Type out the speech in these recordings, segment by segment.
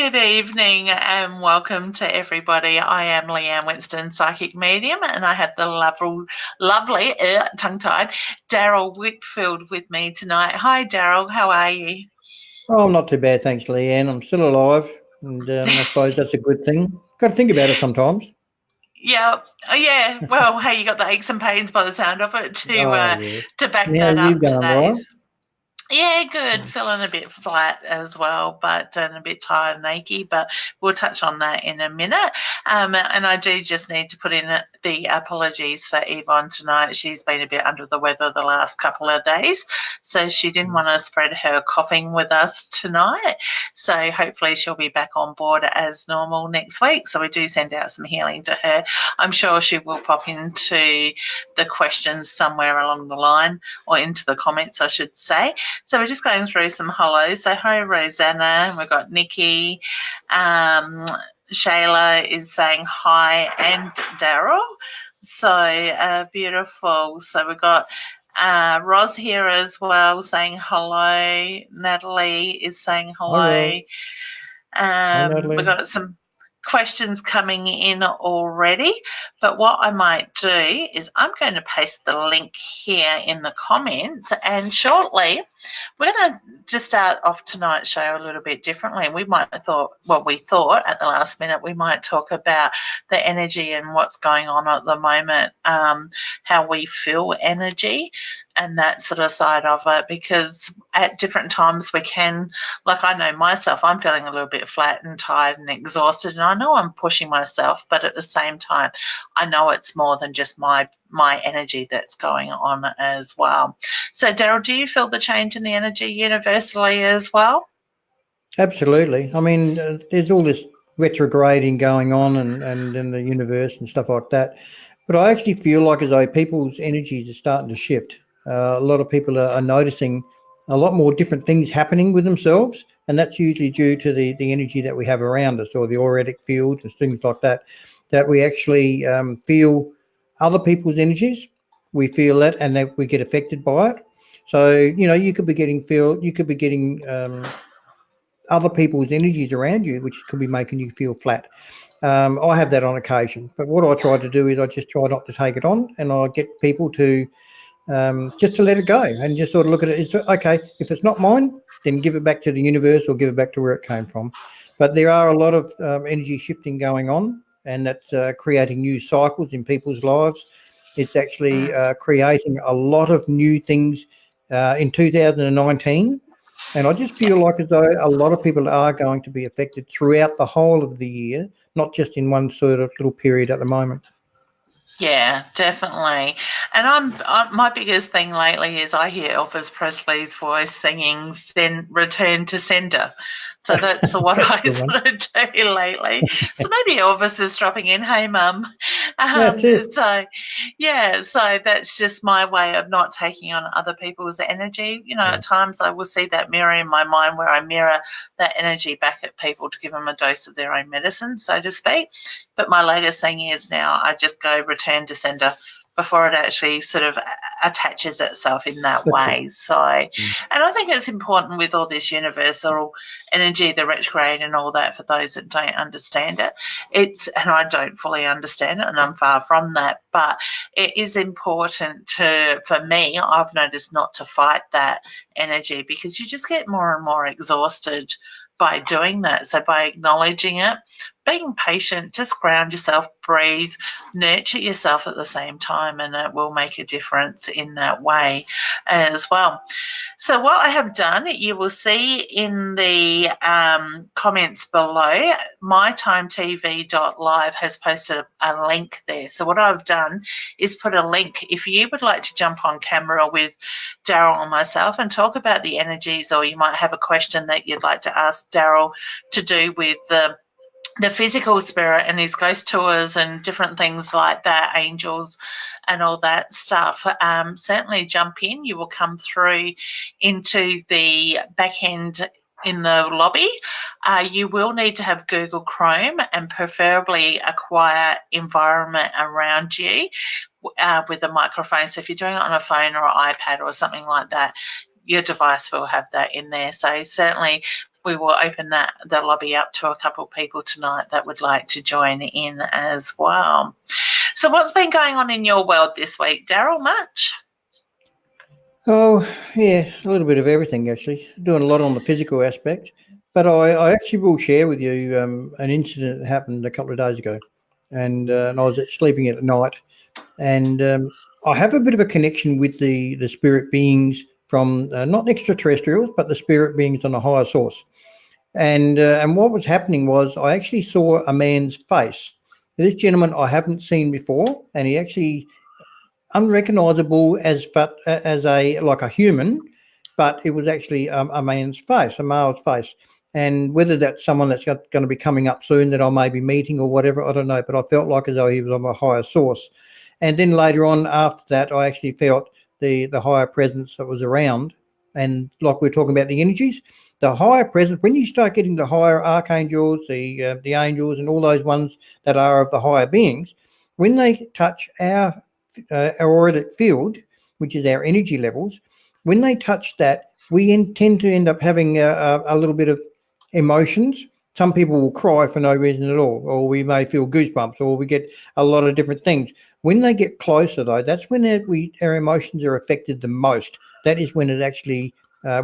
Good evening and welcome to everybody. I am Leanne Winston, Psychic Medium, and I have the lovely tongue-tied, Daryl Whitfield with me tonight. Hi, Daryl. How are you? Oh, I'm not too bad, thanks, Leanne. I'm still alive, and I suppose that's a good thing. Got to think about it sometimes. Yeah. Oh, yeah. Well, hey, you got the aches and pains by the sound of it Oh, yeah. to back And how's that you up going, today. right? Yeah, good. Feeling a bit flat as well, but and a bit tired and achy, but we'll touch on that in a minute. And I do just need to put in the apologies for Yvonne tonight. She's been a bit under the weather the last couple of days, so she didn't want to spread her coughing with us tonight. So hopefully she'll be back on board as normal next week. So we do send out some healing to her. I'm sure she will pop into the questions somewhere along the line, or into the comments, I should say. So we're just going through some hellos. So hi, Rosanna. We've got Nikki. Shayla is saying hi, and Daryl. So beautiful. So we've got Roz here as well saying hello. Natalie is saying hello. Hi, Natalie. We've got some questions coming in already, but what I might do is I'm going to paste the link here in the comments, and shortly we're going to just start off tonight's show a little bit differently. We thought at the last minute we might talk about the energy and what's going on at the moment, how we feel energy and that sort of side of it, because at different times we can, like I know myself, I'm feeling a little bit flat and tired and exhausted, and I know I'm pushing myself, but at the same time I know it's more than just my energy that's going on as well. So Daryl, do you feel the change in the energy universally as well? Absolutely. I mean, there's all this retrograding going on and in the universe and stuff like that. But I actually feel like as though people's energies are starting to shift. A lot of people are noticing a lot more different things happening with themselves, and that's usually due to the energy that we have around us, or the auric field and things like that, that we actually feel other people's energies. We feel that, and that we get affected by it. So, you could be getting other people's energies around you, which could be making you feel flat. I have that on occasion, but what I try to do is I just try not to take it on, and I get people to just to let it go and just sort of look at it. It's okay, if it's not mine, then give it back to the universe or give it back to where it came from. But there are a lot of energy shifting going on, and that's creating new cycles in people's lives. It's actually creating a lot of new things in 2019. And I just feel like as though a lot of people are going to be affected throughout the whole of the year, not just in one sort of little period at the moment. Yeah, definitely. And my biggest thing lately is I hear Elvis Presley's voice singing "Return to Sender." So that's what That's a I good one. sort of do lately. So maybe Elvis is dropping in, "Hey, Mum." That's it. So yeah, so that's just my way of not taking on other people's energy. You know, Yeah. at times I will see that mirror in my mind where I mirror that energy back at people to give them a dose of their own medicine, so to speak. But my latest thing is now I just go return to sender before it actually sort of attaches itself in that That's it. way. So, and I think it's important with all this universal energy, the retrograde and all that, for those that don't understand it. And I don't fully understand it, and I'm far from that, but it is important for me, I've noticed, not to fight that energy, because you just get more and more exhausted by doing that. So by acknowledging it, being patient, just ground yourself, breathe, nurture yourself at the same time, and it will make a difference in that way as well. So what I have done, you will see in the comments below, mytimetv.live has posted a link there. So what I've done is put a link. If you would like to jump on camera with Daryl and myself and talk about the energies, or you might have a question that you'd like to ask Daryl to do with the physical spirit and his ghost tours and different things like that, angels and all that stuff, certainly jump in. You will come through into the back end in the lobby. You will need to have Google Chrome and preferably a quiet environment around you with a microphone. So if you're doing it on a phone or an iPad or something like that, your device will have that in there. So certainly we will open the lobby up to a couple of people tonight that would like to join in as well. So what's been going on in your world this week, Daryl? Much? Oh, yeah, a little bit of everything, actually. Doing a lot on the physical aspect. But I actually will share with you an incident that happened a couple of days ago. And I was sleeping at night. And I have a bit of a connection with the spirit beings from not extraterrestrials, but the spirit beings on a higher source. And what was happening was I actually saw a man's face. This gentleman I haven't seen before, and he actually unrecognizable as a like a human, but it was actually a man's face, a male's face. And whether that's someone that's going to be coming up soon that I may be meeting or whatever, I don't know. But I felt like as though he was on a higher source. And then later on, after that, I actually felt the higher presence that was around. And like we're talking about the energies, the higher presence. When you start getting the higher archangels, the angels, and all those ones that are of the higher beings, when they touch our auric field, which is our energy levels, when they touch that, we tend to end up having a little bit of emotions. Some people will cry for no reason at all, or we may feel goosebumps, or we get a lot of different things. When they get closer, though, that's when our emotions are affected the most. That is when it actually,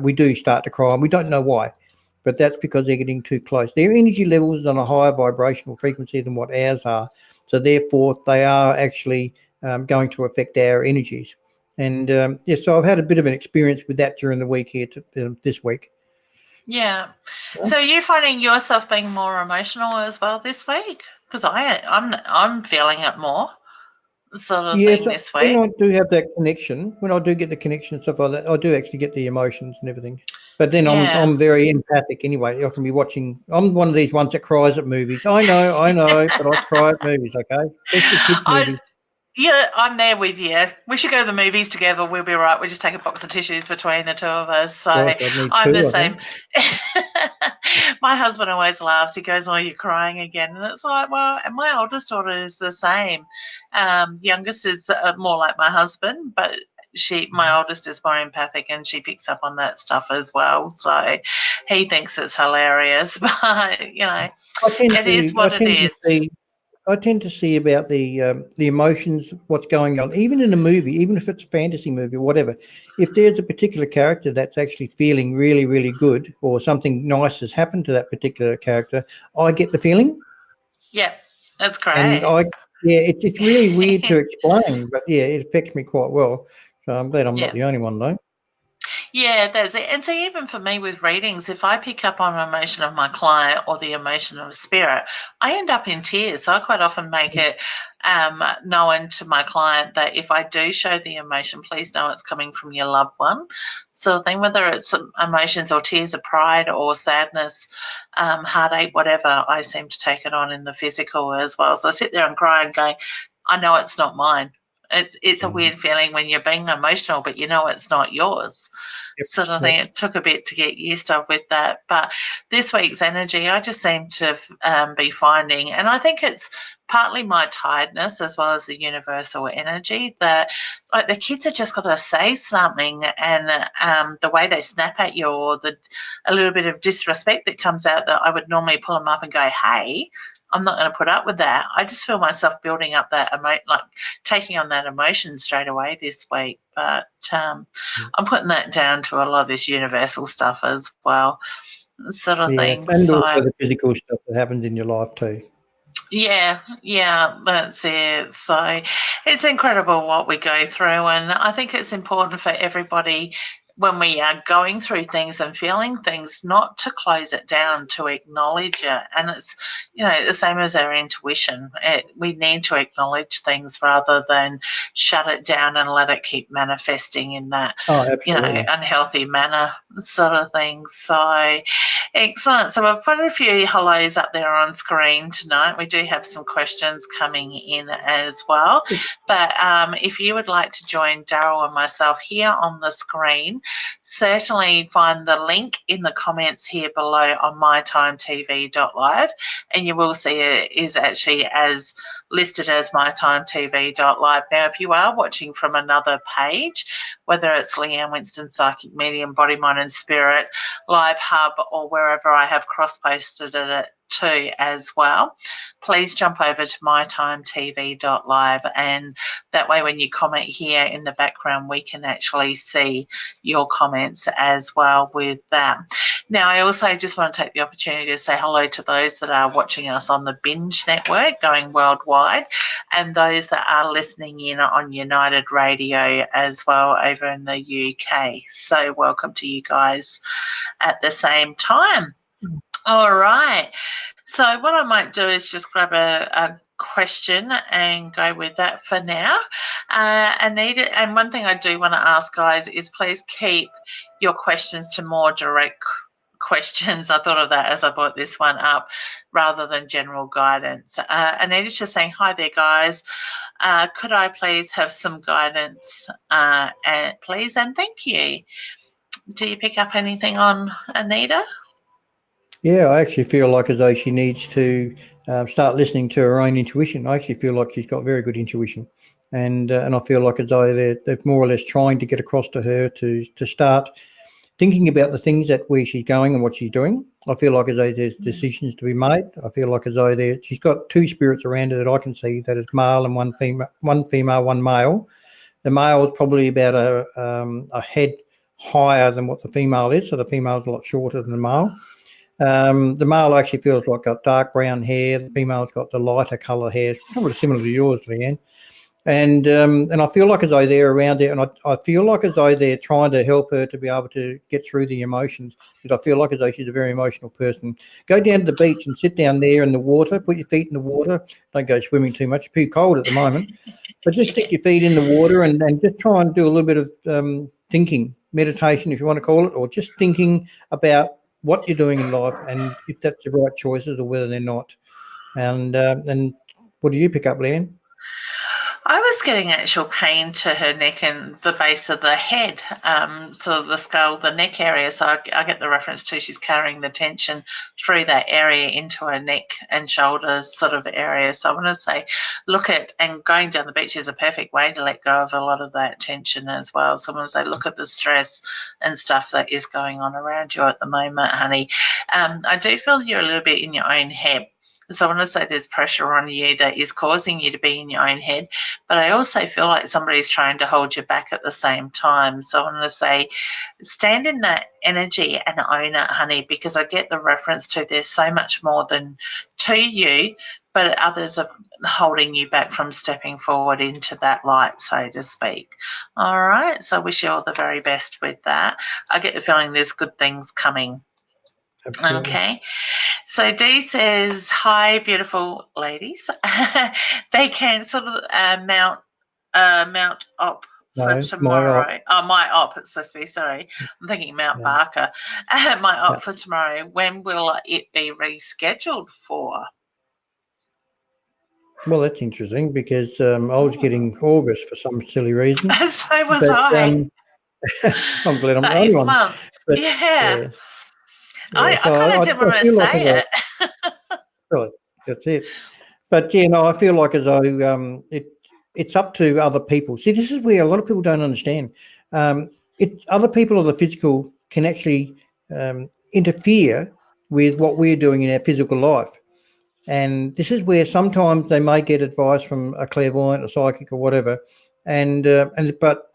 we do start to cry, and we don't know why. But that's because they're getting too close. Their energy level is on a higher vibrational frequency than what ours are. So therefore, they are actually going to affect our energies. And so I've had a bit of an experience with that during the week here this week. Yeah. So are you finding yourself being more emotional as well this week? Because I'm feeling it more sort of thing So this week. when I do have that connection, when I do get the connection and stuff like that, I do actually get the emotions and everything. But then I'm very empathic anyway. I can be watching. I'm one of these ones that cries at movies. I know, but I cry at movies. Okay, especially kids movies. Yeah, I'm there with you. We should go to the movies together. We'll be right. We just take a box of tissues between the two of us. So Gosh, I'd need I'm two, the same. My husband always laughs. He goes, "Oh, you're crying again," and it's like, well, and my oldest daughter is the same. Youngest is more like my husband, but my oldest is more empathic, and she picks up on that stuff as well. So he thinks it's hilarious, but it is what it is. I tend to see about the emotions, what's going on, even in a movie, even if it's a fantasy movie or whatever. If there's a particular character that's actually feeling really, really good, or something nice has happened to that particular character, I get the feeling. Yeah, that's great. And it's really weird to explain, but yeah, it affects me quite well. So I'm glad I'm not the only one, though. Yeah, that's it. And so even for me with readings, if I pick up on an emotion of my client or the emotion of a spirit, I end up in tears. So I quite often make it known to my client that if I do show the emotion, please know it's coming from your loved one. Sort of thing, whether it's emotions or tears of pride or sadness, heartache, whatever, I seem to take it on in the physical as well. So I sit there and cry and go, I know it's not mine. It's a weird feeling when you're being emotional, but you know it's not yours. Sort of thing. It took a bit to get used to with that. But this week's energy, I just seem to be finding, and I think it's partly my tiredness as well as the universal energy that like the kids have just got to say something, and the way they snap at you or a little bit of disrespect that comes out that I would normally pull them up and go, hey, I'm not going to put up with that. I just feel myself building up that like taking on that emotion straight away this week. But I'm putting that down to a lot of this universal stuff as well, sort of thing. And also the physical stuff that happens in your life too. Yeah, that's it. So it's incredible what we go through, and I think it's important for everybody when we are going through things and feeling things not to close it down, to acknowledge it. And it's the same as our intuition. We need to acknowledge things rather than shut it down and let it keep manifesting in that unhealthy manner, sort of thing. So excellent. So we've put a few hellos up there on screen tonight. We do have some questions coming in as well. But if you would like to join Daryl and myself here on the screen, certainly find the link in the comments here below on mytimetv.live, and you will see it is actually as listed as mytimetv.live. Now, if you are watching from another page, whether it's Leanne Winston, Psychic Medium, Body, Mind and Spirit, Live Hub, or wherever I have cross-posted it to as well. Please jump over to mytimetv.live, and that way when you comment here in the background, we can actually see your comments as well with that. Now, I also just want to take the opportunity to say hello to those that are watching us on the Binge Network going worldwide, and those that are listening in on United Radio as well over in the UK. So welcome to you guys at the same time. All right. So what I might do is just grab a question and go with that for now. Anita, and one thing I do want to ask, guys, is please keep your questions to more direct questions. I thought of that as I brought this one up rather than general guidance. Anita's just saying, hi there, guys. Could I please have some guidance, please, and thank you. Do you pick up anything on Anita? Yeah, I actually feel like as though she needs to start listening to her own intuition. I actually feel like she's got very good intuition, and I feel like as though they're more or less trying to get across to her to start thinking about the things that where she's going and what she's doing. I feel like as though there's decisions to be made. I feel like as though she's got two spirits around her that I can see, that is male and one female, one male. The male is probably about a head higher than what the female is, so the female's a lot shorter than the male. The male actually feels like got dark brown hair. The female's got the lighter colour hair, probably similar to yours, Leanne. And I feel like as though they're around there, and I feel like as though they're trying to help her to be able to get through the emotions, because I feel like as though she's a very emotional person. Go down to the beach and sit down there in the water, put your feet in the water. Don't go swimming too much, it's too cold at the moment. But just stick your feet in the water and just try and do a little bit of thinking, meditation if you want to call it, or just thinking about what you're doing in life and if that's the right choices or whether they're not. And what do you pick up, Leanne? I was getting actual pain to her neck and the base of the head, sort of the skull, the neck area. So I get the reference to she's carrying the tension through that area into her neck and shoulders sort of area. So I want to say, look at, and going down the beach is a perfect way to let go of a lot of that tension as well. So I want to say, look at the stress and stuff that is going on around you at the moment, honey. I do feel you're a little bit in your own head. So I want to say there's pressure on you that is causing you to be in your own head, but I also feel like somebody's trying to hold you back at the same time. So I want to say stand in that energy and own it, honey, because I get the reference to there's so much more than to you, but others are holding you back from stepping forward into that light, so to speak. All right, so I wish you all the very best with that. I get the feeling there's good things coming. Absolutely. Okay. So Dee says, hi, beautiful ladies. They can sort of mount up for tomorrow. My op, it's supposed to be, sorry. I'm thinking Mount Barker. My op for tomorrow. When will it be rescheduled for? Well, that's interesting because I was getting August for some silly reason. So was I. I'm glad I'm the only one. But, yeah. I kind of didn't want to say it. Really, that's it. But yeah, no, I feel like as though it's up to other people. See, this is where a lot of people don't understand. Other people of the physical can actually interfere with what we're doing in our physical life. And this is where sometimes they may get advice from a clairvoyant, a psychic, or whatever, but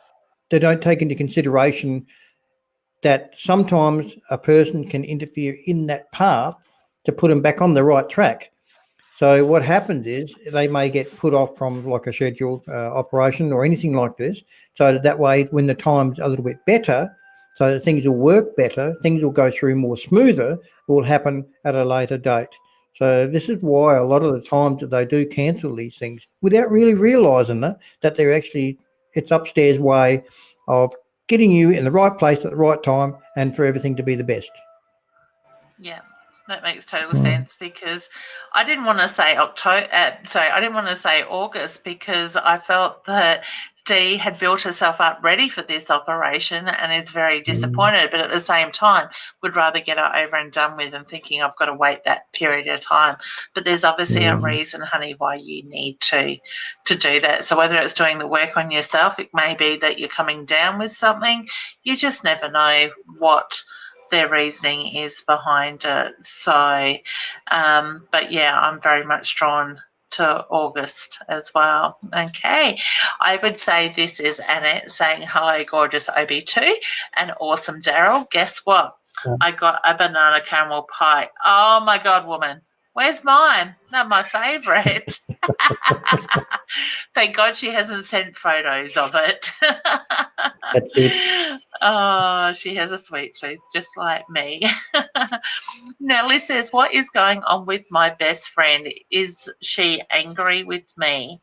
they don't take into consideration that sometimes a person can interfere in that path to put them back on the right track. So what happens is they may get put off from like a scheduled operation or anything like this. So that way, when the time's a little bit better, so that things will work better, things will go through more smoother, it will happen at a later date. So this is why a lot of the times that they do cancel these things without really realising that they're actually, it's upstairs way of getting you in the right place at the right time and for everything to be the best. Yeah, that makes total sense, because I didn't want to say I didn't want to say August because I felt that Dee had built herself up ready for this operation and is very disappointed, but at the same time would rather get it over and done with and thinking I've got to wait that period of time. But there's obviously a reason, honey, why you need to do that. So whether it's doing the work on yourself, it may be that you're coming down with something. You just never know what their reasoning is behind it. So, but yeah, I'm very much drawn to August as well. Okay, I would say this is Annette saying, hello, gorgeous OB2 and awesome Daryl. Guess what? I got a banana caramel pie. Oh my God, woman. Where's mine? They're my favourite. Thank God she hasn't sent photos of it. That's it. Oh, she has a sweet tooth, just like me. Nellie says, what is going on with my best friend? Is she angry with me?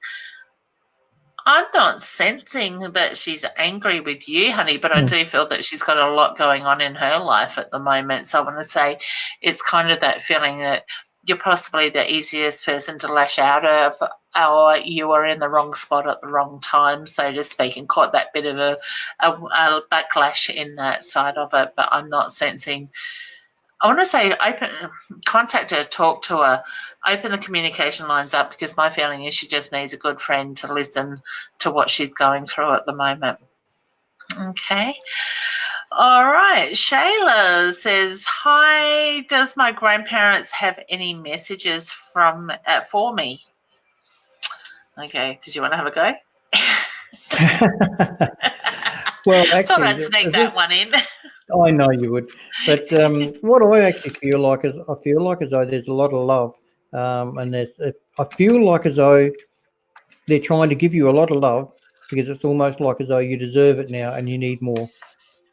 I'm not sensing that she's angry with you, honey, but I do feel that she's got a lot going on in her life at the moment. So I want to say it's kind of that feeling that you're possibly the easiest person to lash out of, or you are in the wrong spot at the wrong time, so to speak, and caught that bit of a backlash in that side of it. But I'm not sensing. I want to say contact her, talk to her, open the communication lines up, because my feeling is she just needs a good friend to listen to what she's going through at the moment. Okay. All right. Shayla says, hi, does my grandparents have any messages for me? Okay. Did you want to have a go? Well, actually, thought I'd sneak that one in. I know you would, but what I actually feel like is I feel like as though there's a lot of love, and I feel like as though they're trying to give you a lot of love because it's almost like as though you deserve it now and you need more.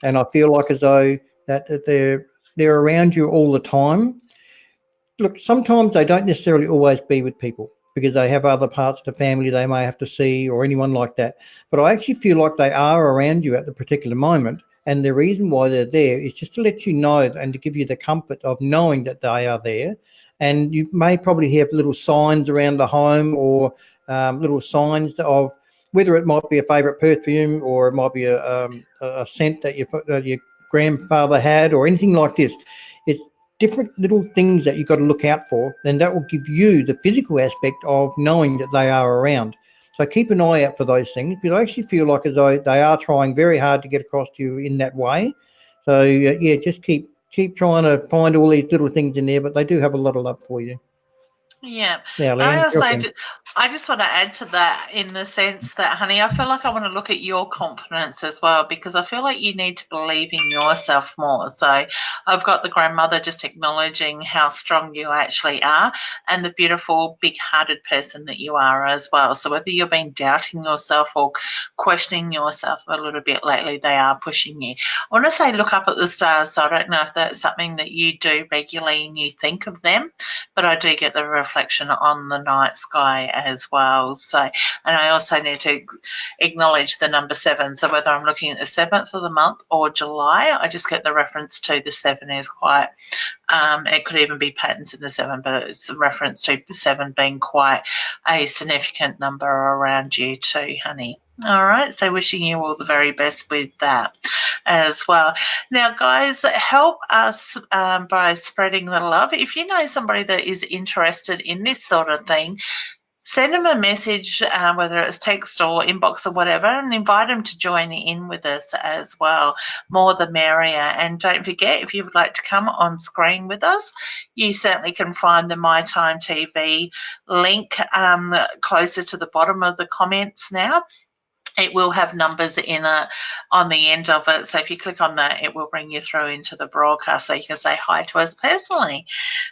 And I feel like as though that they're around you all the time. Look, sometimes they don't necessarily always be with people because they have other parts of the family they may have to see or anyone like that. But I actually feel like they are around you at the particular moment. And the reason why they're there is just to let you know and to give you the comfort of knowing that they are there. And you may probably have little signs around the home or little signs of whether it might be a favourite perfume or it might be a scent that your grandfather had or anything like this. It's different little things that you've got to look out for, then that will give you the physical aspect of knowing that they are around. So keep an eye out for those things because I actually feel like as though they are trying very hard to get across to you in that way. So yeah, just keep trying to find all these little things in there, but they do have a lot of love for you. Yeah. Now, Leanne, I just want to add to that in the sense that, honey, I feel like I want to look at your confidence as well because I feel like you need to believe in yourself more. So I've got the grandmother just acknowledging how strong you actually are and the beautiful, big-hearted person that you are as well. So whether you've been doubting yourself or questioning yourself a little bit lately, they are pushing you. I want to say look up at the stars. So I don't know if that's something that you do regularly and you think of them, but I do get the reflection on the night sky as well. So, and I also need to acknowledge the number 7. So whether I'm looking at the 7th of the month or July, I just get the reference to the 7 is quite, it could even be patterns in the 7, but it's a reference to 7 being quite a significant number around you too, honey. All right, so wishing you all the very best with that as well. Now, guys, help us by spreading the love. If you know somebody that is interested in this sort of thing, send them a message, whether it's text or inbox or whatever, and invite them to join in with us as well. More the merrier. And don't forget, if you would like to come on screen with us, you certainly can find the My Time TV link closer to the bottom of the comments now. It will have numbers in it on the end of it. So if you click on that, it will bring you through into the broadcast so you can say hi to us personally.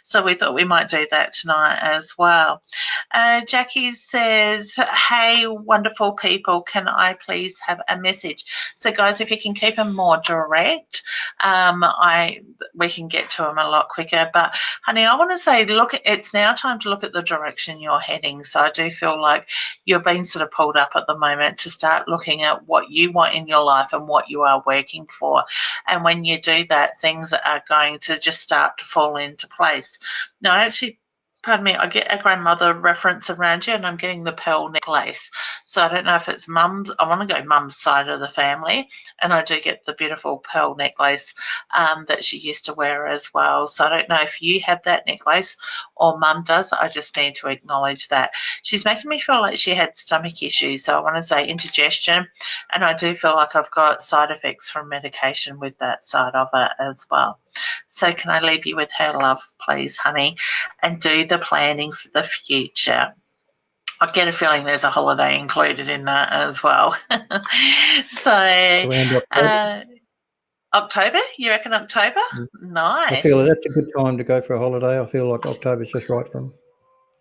So we thought we might do that tonight as well. Jackie says, hey, wonderful people, can I please have a message? So guys, if you can keep them more direct, we can get to them a lot quicker. But honey, I want to say, look, it's now time to look at the direction you're heading. So I do feel like you're being sort of pulled up at the moment to start looking at what you want in your life and what you are working for. And when you do that, things are going to just start to fall into place. Now, I actually pardon me, I get a grandmother reference around you, and I'm getting the pearl necklace. So I don't know if it's mum's. I want to go mum's side of the family, and I do get the beautiful pearl necklace that she used to wear as well. So I don't know if you have that necklace or mum does. I just need to acknowledge that. She's making me feel like she had stomach issues. So I want to say indigestion, and I do feel like I've got side effects from medication with that side of it as well. So can I leave you with her love, please, honey, and do the planning for the future? I get a feeling there's a holiday included in that as well. So Around October. October? You reckon October? Nice. I feel that's a good time to go for a holiday. I feel like October's just right for them.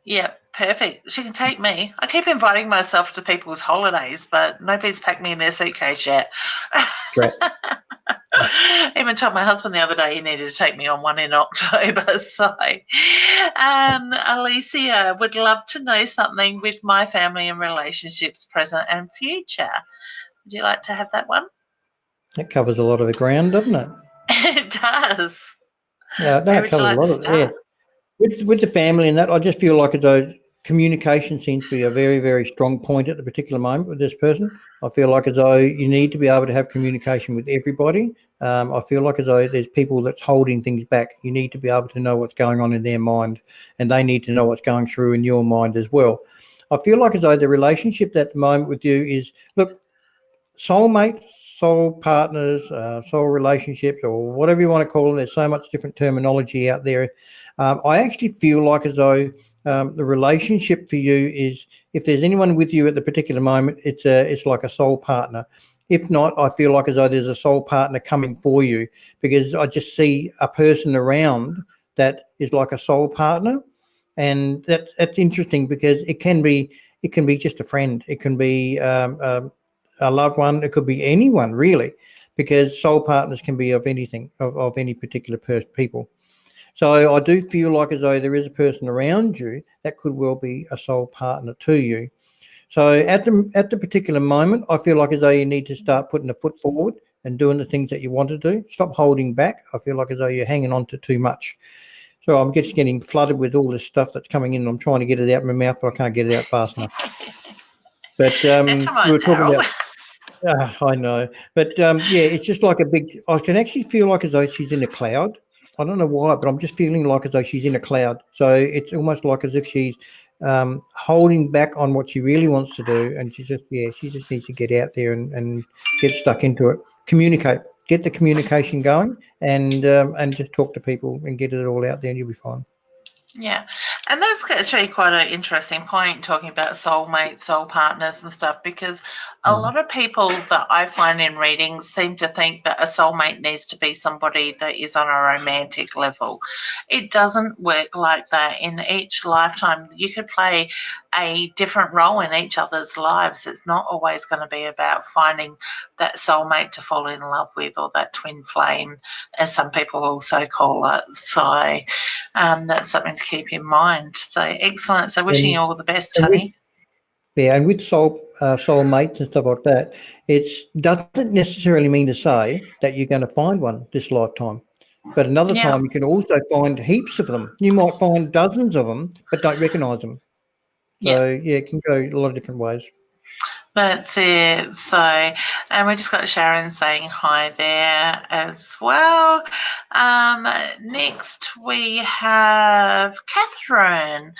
Yeah, perfect. She can take me. I keep inviting myself to people's holidays, but nobody's packed me in their suitcase yet. I even told my husband the other day he needed to take me on one in October. So, Alicia, would love to know something with my family and relationships, present and future. Would you like to have that one? That covers a lot of the ground, doesn't it? It does. Yeah, that covers a lot of it. Yeah. With the family and that, I just feel like as though communication seems to be a very, very strong point at the particular moment with this person. I feel like as though you need to be able to have communication with everybody. I feel like as though there's people that's holding things back. You need to be able to know what's going on in their mind, and they need to know what's going through in your mind as well. I feel like as though the relationship at the moment with you is, look, soulmates, soul partners, soul relationships, or whatever you want to call them. There's so much different terminology out there. I actually feel like as though the relationship for you is, if there's anyone with you at the particular moment, it's like a soul partner. If not, I feel like as though there's a soul partner coming for you, because I just see a person around that is like a soul partner, and that's interesting because it can be just a friend, it can be a loved one, it could be anyone really, because soul partners can be of anything, of any particular people. So I do feel like as though there is a person around you that could well be a soul partner to you. So at the particular moment, I feel like as though you need to start putting a foot forward and doing the things that you want to do. Stop holding back. I feel like as though you're hanging on to too much. So I'm just getting flooded with all this stuff that's coming in. I'm trying to get it out of my mouth, but I can't get it out fast enough. But come on, we were talking Daryl. about. I know, but yeah, it's just like a big. I can actually feel like as though she's in a cloud. I don't know why, but I'm just feeling like as though she's in a cloud. So it's almost like as if she's holding back on what she really wants to do, and she just needs to get out there and get stuck into it. Communicate, get the communication going, and just talk to people and get it all out there, and you'll be fine. Yeah, and that's actually quite an interesting point, talking about soulmates, soul partners and stuff, because a lot of people that I find in readings seem to think that a soulmate needs to be somebody that is on a romantic level. It doesn't work like that. In each lifetime, you could play a different role in each other's lives. It's not always going to be about finding that soulmate to fall in love with, or that twin flame, as some people also call it. So that's something to keep in mind. So excellent. So wishing you all the best, honey. And with soulmates and stuff like that, it doesn't necessarily mean to say that you're going to find one this lifetime. But another time you can also find heaps of them. You might find dozens of them, but don't recognise them. So yeah, it can go a lot of different ways. That's it. So, and we just got Sharon saying hi there as well. Next we have Catherine.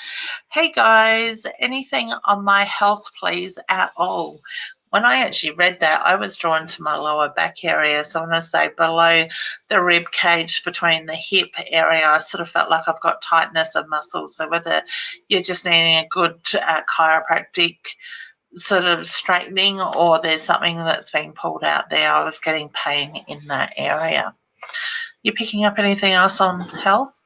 Hey guys, anything on my health, please, at all? When I actually read that, I was drawn to my lower back area. So when I say below the rib cage, between the hip area, I sort of felt like I've got tightness of muscles. So whether you're just needing a good chiropractic sort of straightening, or there's something that's been pulled out there, I was getting pain in that area. You picking up anything else on health?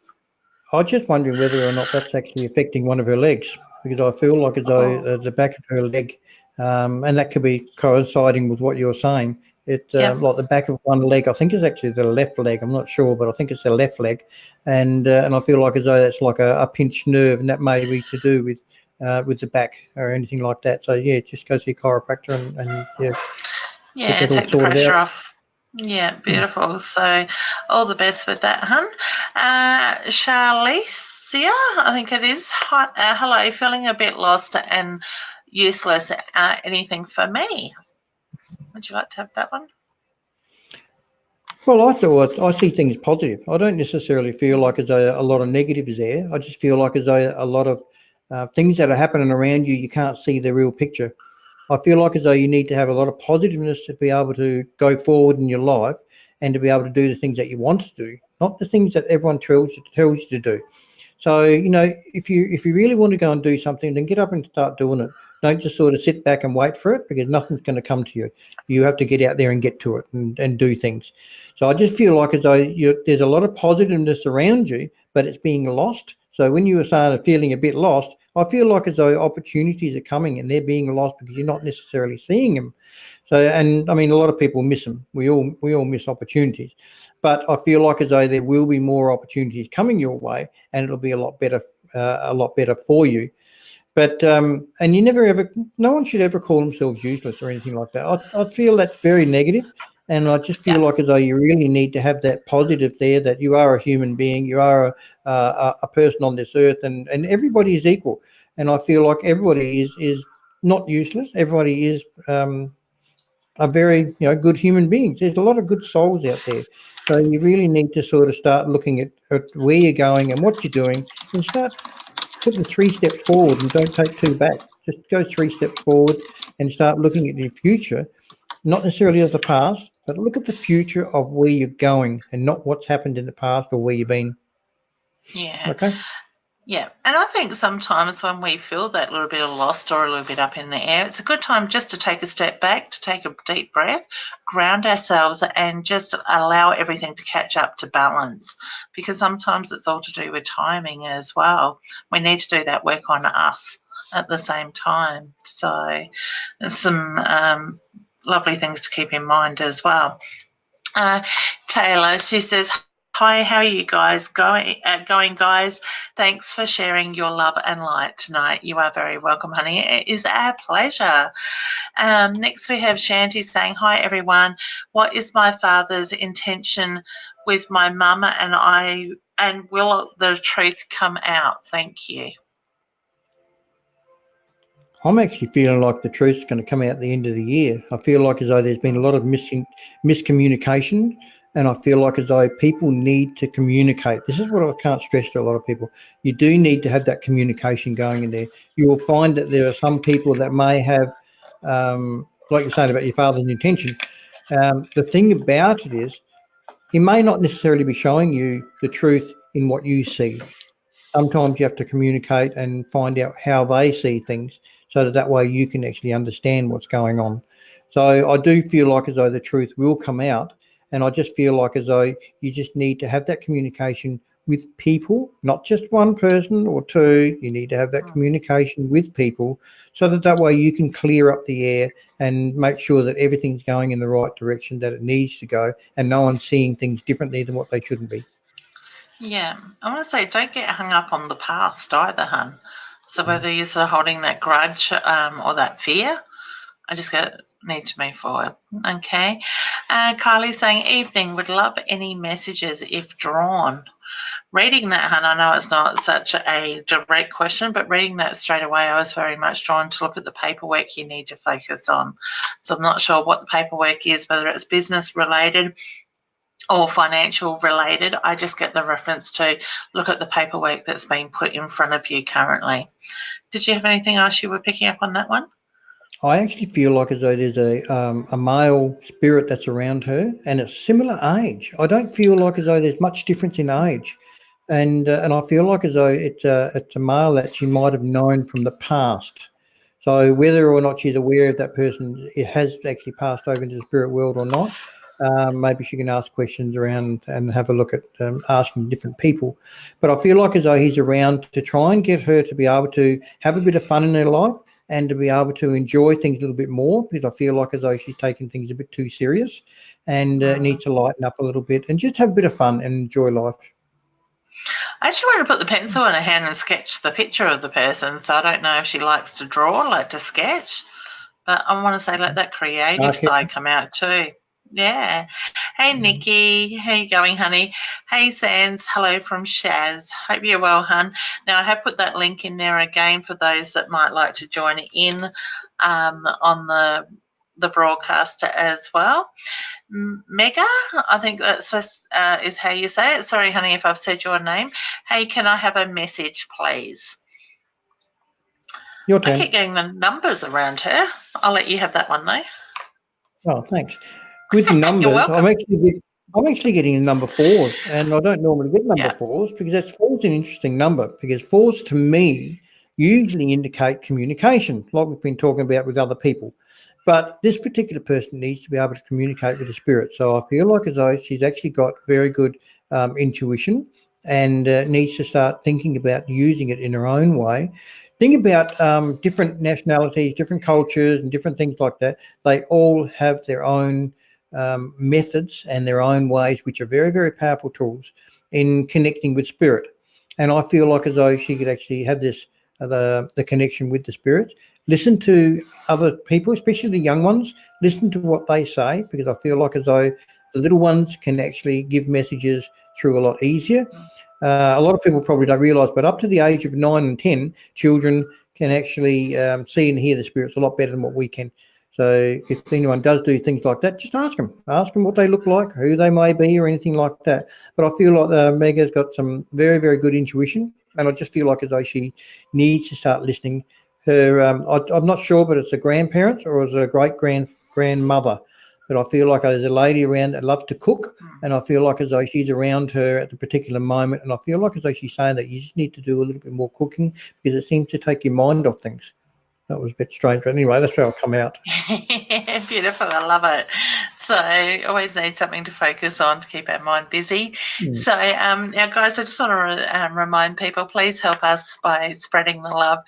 I was just wondering whether or not that's actually affecting one of her legs, because I feel like as though the back of her leg, and that could be coinciding with what you're saying. It's like the back of one leg. I think it's actually the left leg. I'm not sure, but I think it's the left leg, and I feel like as though that's like a pinched nerve, and that may be to do with the back or anything like that. So yeah, just go see a chiropractor and take the pressure off. Yeah, beautiful. So all the best with that, hun. Charlize, yeah, I think it is. Hello, feeling a bit lost and useless. Anything for me? Would you like to have that one? Well, I see things positive. I don't necessarily feel like there's a lot of negatives there. I just feel like there's a lot of things that are happening around you. You can't see the real picture. I feel like as though you need to have a lot of positiveness to be able to go forward in your life and to be able to do the things that you want to do, not the things that everyone tells you to do. So, if you really want to go and do something, then get up and start doing it. Don't just sort of sit back and wait for it, because nothing's going to come to you. You have to get out there and get to it and do things. So I just feel like as though there's a lot of positiveness around you, but it's being lost. So when you were started feeling a bit lost, I feel like as though opportunities are coming and they're being lost because you're not necessarily seeing them. So, and I mean, a lot of people miss them. We all miss opportunities, but I feel like as though there will be more opportunities coming your way, and it'll be a lot better for you. But and no one should ever call themselves useless or anything like that. I feel that's very negative, and I just feel like as though you really need to have that positive there, that you are a human being, you are a person on this earth, and everybody is equal. And I feel like everybody is not useless. Everybody is are very good human beings. There's a lot of good souls out there. So you really need to sort of start looking at where you're going and what you're doing, and start putting 3 steps forward, and don't take 2 back. Just go 3 steps forward and start looking at your future, not necessarily at the past, but look at the future of where you're going and not what's happened in the past or where you've been. Yeah. Okay. Yeah, and I think sometimes when we feel that little bit of lost or a little bit up in the air, it's a good time just to take a step back, to take a deep breath, ground ourselves, and just allow everything to catch up to balance, because sometimes it's all to do with timing as well. We need to do that work on us at the same time. So there's some lovely things to keep in mind as well. Taylor, she says, hi, how are you guys going, guys? Thanks for sharing your love and light tonight. You are very welcome, honey. It is our pleasure. Next, we have Shanti saying, hi, everyone. What is my father's intention with my mum and I, and will the truth come out? Thank you. I'm actually feeling like the truth's going to come out at the end of the year. I feel like as though there's been a lot of miscommunication, and I feel like as though people need to communicate. This is what I can't stress to a lot of people. You do need to have that communication going in there. You will find that there are some people that may have, like you're saying about your father's intention. The thing about it is, he may not necessarily be showing you the truth in what you see. Sometimes you have to communicate and find out how they see things, so that way you can actually understand what's going on. So I do feel like as though the truth will come out, and I just feel like as though you just need to have that communication with people, not just one person or two. You need to have that communication with people, so that way you can clear up the air and make sure that everything's going in the right direction that it needs to go, and no one's seeing things differently than what they shouldn't be. Yeah, I want to say, don't get hung up on the past either, hun. So whether you're sort of holding that grudge or that fear, I just need to move forward. Okay. Kylie's saying, evening, would love any messages if drawn. Reading that, hun, I know it's not such a direct question, but reading that straight away, I was very much drawn to look at the paperwork you need to focus on. So I'm not sure what the paperwork is, whether it's business related or financial related. I just get the reference to look at the paperwork that's being put in front of you currently. Did you have anything else you were picking up on that one? I actually feel like as though there's a male spirit that's around her, and it's similar age. I don't feel like as though there's much difference in age, and I feel like as though it's a male that she might have known from the past. So whether or not she's aware of that person, it has actually passed over into the spirit world or not. Maybe she can ask questions around and have a look at asking different people. But I feel like as though he's around to try and get her to be able to have a bit of fun in her life, and to be able to enjoy things a little bit more, because I feel like as though she's taking things a bit too serious, and needs to lighten up a little bit and just have a bit of fun and enjoy life. I actually want to put the pencil in her hand and sketch the picture of the person, so I don't know if she likes to draw, like to sketch, but I want to say let that creative side come out too. Yeah. Hey, Nikki. How you going, honey? Hey, Sands. Hello from Shaz. Hope you're well, hun. Now, I have put that link in there again for those that might like to join in on the broadcast as well. Mega, I think that's is how you say it. Sorry, honey, if I've said your name. Hey, can I have a message, please? Your turn. I keep getting the numbers around her. I'll let you have that one, though. Oh, thanks. With numbers, I'm actually getting number 4s, and I don't normally get number 4s because 4's an interesting number, because 4s to me usually indicate communication, like we've been talking about with other people. But this particular person needs to be able to communicate with the spirit. So I feel like as though she's actually got very good intuition, and needs to start thinking about using it in her own way. Think about different nationalities, different cultures, and different things like that. They all have their own methods and their own ways, which are very, very powerful tools in connecting with spirit. And I feel like as though she could actually have this, the connection with the spirit. Listen to other people, especially the young ones. Listen to what they say, because I feel like as though the little ones can actually give messages through a lot easier. A lot of people probably don't realise, but up to the age of 9 and 10, children can actually see and hear the spirits a lot better than what we can. So if anyone does do things like that, just ask them. Ask them what they look like, who they may be, or anything like that. But I feel like Mega's got some very, very good intuition, and I just feel like as though she needs to start listening. Her, I'm not sure, but it's a grandparent or it's a grandmother. But I feel like there's a lady around that loves to cook, and I feel like as though she's around her at the particular moment, and I feel like as though she's saying that you just need to do a little bit more cooking because it seems to take your mind off things. That was a bit strange, but anyway, that's where I'll come out. Beautiful, I love it. So always need something to focus on to keep our mind busy. So now, guys, I just want to remind people, please help us by spreading the love.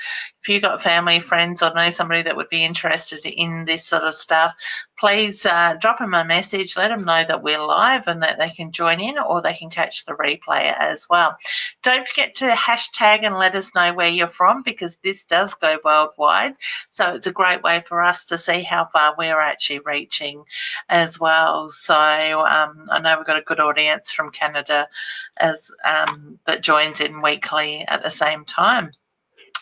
If you've got family, friends, or know somebody that would be interested in this sort of stuff, please drop them a message, let them know that we're live and that they can join in, or they can catch the replay as well. Don't forget to hashtag and let us know where you're from, because this does go worldwide. So it's a great way for us to see how far we're actually reaching as well. So I know we've got a good audience from Canada as that joins in weekly at the same time.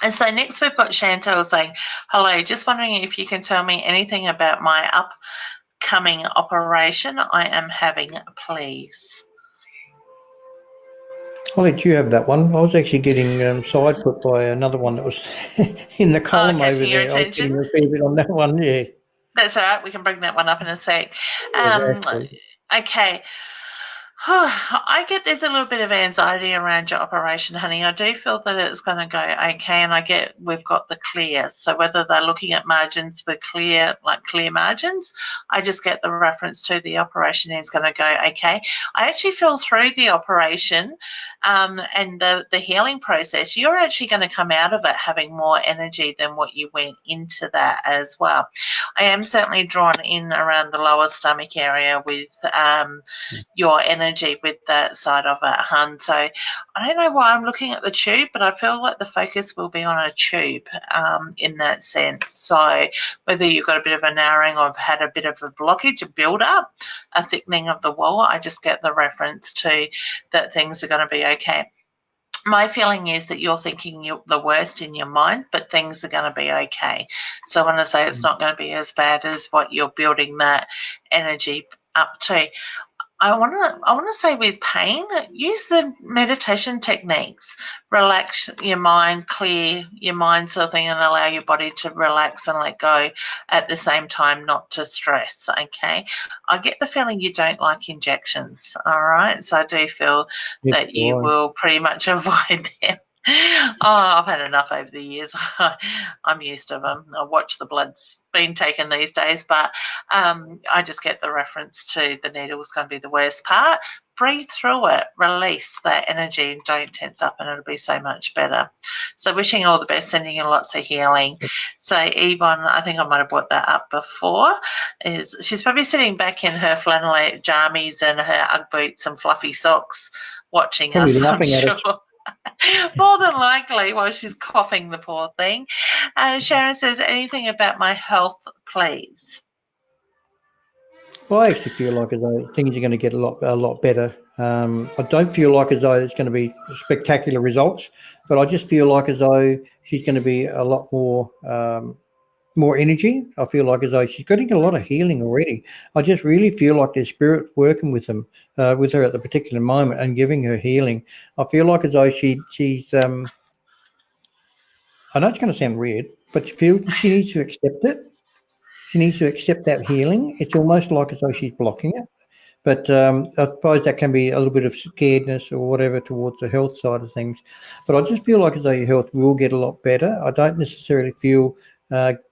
And so next we've got Chantel saying, hello, just wondering if you can tell me anything about my upcoming operation I am having, please. I'll let you have that one. I was actually getting side put by another one that was in the column over there. I was getting a fair bit on that one, yeah. That's all right. We can bring that one up in a sec. Exactly. Okay. I get there's a little bit of anxiety around your operation, honey. I do feel that it's going to go okay, and I get we've got the clear. So whether they're looking at margins with clear margins, I just get the reference to the operation is going to go okay. I actually feel through the operation and the healing process, you're actually going to come out of it having more energy than what you went into that as well. I am certainly drawn in around the lower stomach area with your energy with that side of it, hun. So I don't know why I'm looking at the tube, but I feel like the focus will be on a tube in that sense. So whether you've got a bit of a narrowing or have had a bit of a blockage, a build-up, a thickening of the wall, I just get the reference to that things are going to be okay. My feeling is that you're thinking the worst in your mind, but things are going to be okay. So I want to say it's not going to be as bad as what you're building that energy up to. I want to say with pain, use the meditation techniques. Relax your mind, clear your mind sort of thing, and allow your body to relax and let go at the same time, not to stress, okay? I get the feeling you don't like injections, all right? So I do feel that you will pretty much avoid them. Oh, I've had enough over the years. I'm used to them. I watch the blood's being taken these days, but I just get the reference to the needle's going to be the worst part. Breathe through it, release that energy, and don't tense up, and it'll be so much better. So wishing all the best, sending you lots of healing. So Yvonne, I think I might have brought that up before, she's probably sitting back in her flannelette jammies and her Ugg boots and fluffy socks watching us, I'm sure. More than likely while she's coughing, the poor thing. Sharon says, anything about my health, please? Well, I actually feel like as though things are going to get a lot better. I don't feel like as though it's going to be spectacular results, but I just feel like as though she's going to be a lot more energy. I feel like as though she's getting a lot of healing already. I just really feel like there's spirit working with her at the particular moment and giving her healing. I feel like as though she's. I know it's going to sound weird, but she needs to accept it. She needs to accept that healing. It's almost like as though she's blocking it. But I suppose that can be a little bit of scaredness or whatever towards the health side of things. But I just feel like as though your health will get a lot better. I don't necessarily feel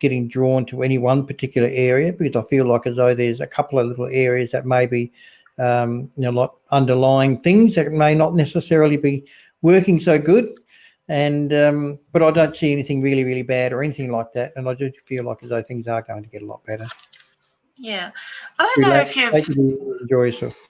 getting drawn to any one particular area, because I feel like as though there's a couple of little areas that may be, like underlying things that may not necessarily be working so good. And but I don't see anything really, really bad or anything like that. And I do feel like as though things are going to get a lot better. Yeah. I don't know if Relax, you've... take it easy, enjoy yourself.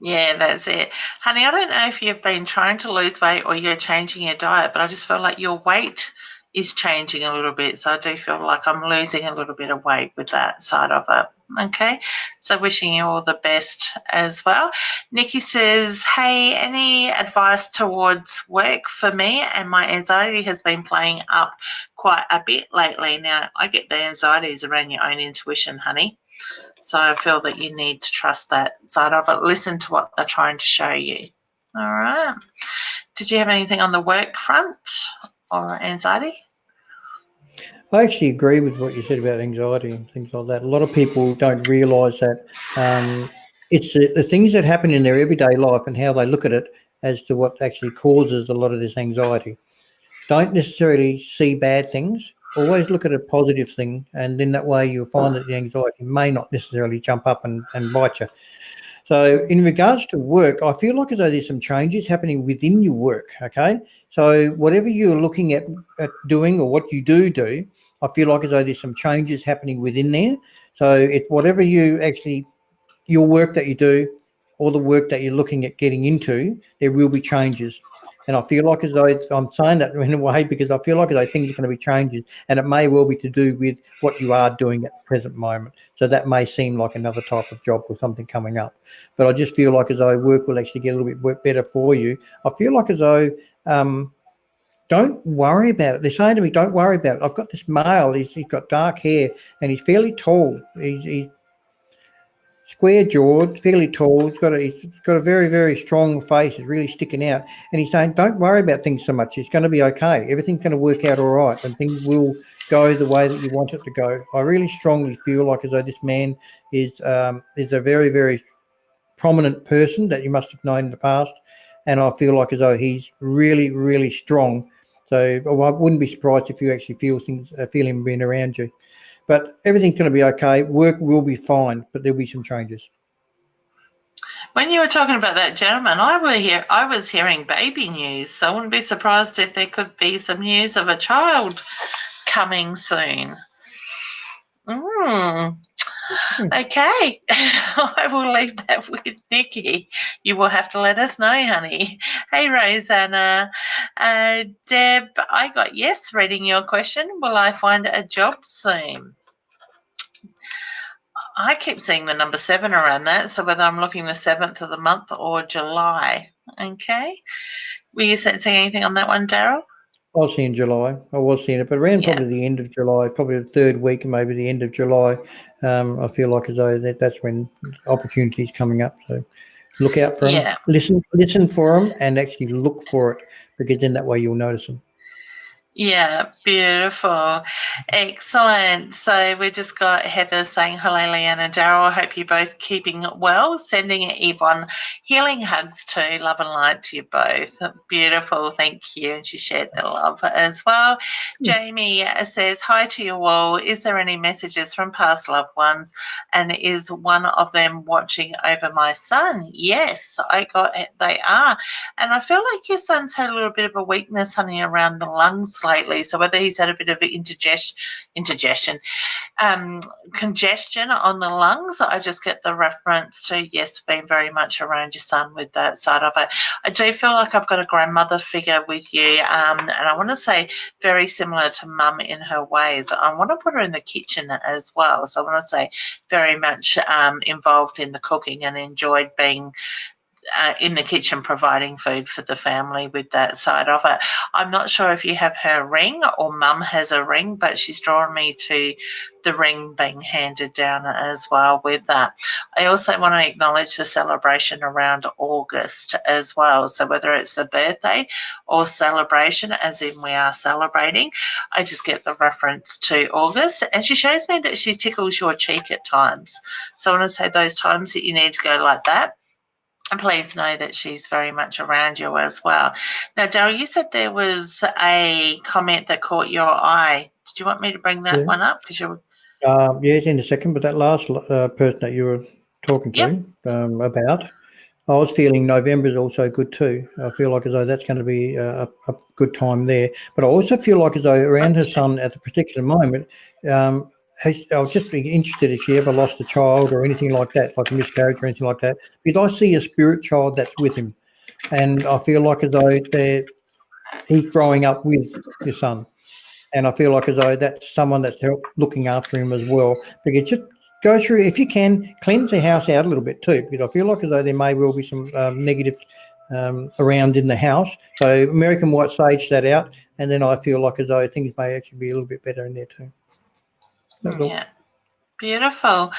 Yeah, that's it. Honey, I don't know if you've been trying to lose weight or you're changing your diet, but I just feel like your weight is changing a little bit. So I do feel like I'm losing a little bit of weight with that side of it. Okay, so wishing you all the best as well. Nikki says, hey, any advice towards work for me? And my anxiety has been playing up quite a bit lately. Now, I get the anxieties around your own intuition, honey. So I feel that you need to trust that side of it. Listen to what they're trying to show you. All right. Did you have anything on the work front or anxiety? I actually agree with what you said about anxiety and things like that. A lot of people don't realise that it's the things that happen in their everyday life and how they look at it as to what actually causes a lot of this anxiety. Don't necessarily see bad things. Always look at a positive thing, and in that way you'll find that the anxiety may not necessarily jump up and bite you. So in regards to work, I feel like as though there's some changes happening within your work, okay? So whatever you're looking at doing or what you do, I feel like as though there's some changes happening within there. So it's whatever you actually, your work that you do or the work that you're looking at getting into, there will be changes. And I feel like as though I'm saying that in a way because I feel like as though things are going to be changes, and it may well be to do with what you are doing at the present moment. So that may seem like another type of job or something coming up. But I just feel like as though work will actually get a little bit better for you. I feel like as though don't worry about it. They're saying to me, don't worry about it. I've got this male, he's got dark hair and he's fairly tall. He's square jawed, fairly tall. He's got a very, very strong face. It's really sticking out. And he's saying, don't worry about things so much. It's going to be okay. Everything's going to work out all right, and things will go the way that you want it to go. I really strongly feel like as though this man is a very, very prominent person that you must have known in the past. And I feel like as though he's really, really strong. So I wouldn't be surprised if you actually feel him being around you. But everything's going to be okay. Work will be fine, but there'll be some changes. When you were talking about that gentleman, I was hearing baby news, so I wouldn't be surprised if there could be some news of a child coming soon. Okay, I will leave that with Nikki. You will have to let us know, honey. Hey, Rosanna. Deb, I got yes reading your question. Will I find a job soon? I keep seeing the number 7 around that, so whether I'm looking the 7th of the month or July. Okay. Were you sensing anything on that one, Daryl? I was seeing July. I was seeing it, but around probably the end of July, probably the third week, and maybe the end of July, I feel like as though that's when opportunities coming up. So look out for them. Listen for them, and actually look for it, because then that way you'll notice them. Yeah, beautiful. Excellent. So we just got Heather saying, hello, Leanne and Daryl. I hope you're both keeping well. Sending Yvonne healing hugs too. Love and light to you both. Beautiful. Thank you. And she shared the love as well. Jamie says, hi to you all. Is there any messages from past loved ones? And is one of them watching over my son? Yes, they are. And I feel like your son's had a little bit of a weakness, honey, around the lungs talks lately. So whether he's had a bit of indigestion, congestion on the lungs, I just get the reference to, yes, being very much around your son with that side of it. I do feel like I've got a grandmother figure with you, and I want to say very similar to mum in her ways. I want to put her in the kitchen as well. So I want to say very much involved in the cooking and enjoyed being in the kitchen providing food for the family with that side of it. I'm not sure if you have her ring or mum has a ring, but she's drawn me to the ring being handed down as well with that. I also want to acknowledge the celebration around August as well. So whether it's the birthday or celebration, as in we are celebrating, I just get the reference to August. And she shows me that she tickles your cheek at times. So I want to say those times that you need to go like that, and please know that she's very much around you as well. Now, Daryl, you said there was a comment that caught your eye. Did you want me to bring that one up? Because you're... Yes, in a second, but that last person that you were talking to about, I was feeling November is also good too. I feel like as though that's going to be a good time there. But I also feel like as though around her son at the particular moment, I'll just be interested if she ever lost a child or anything like that, like a miscarriage or anything like that, because I see a spirit child that's with him. And I feel like as though he's growing up with your son. And I feel like as though that's someone that's looking after him as well. Because just go through, if you can, cleanse the house out a little bit too, because I feel like as though there may well be some negative around in the house. So American White Sage that out, and then I feel like as though things may actually be a little bit better in there too. Yeah, beautiful.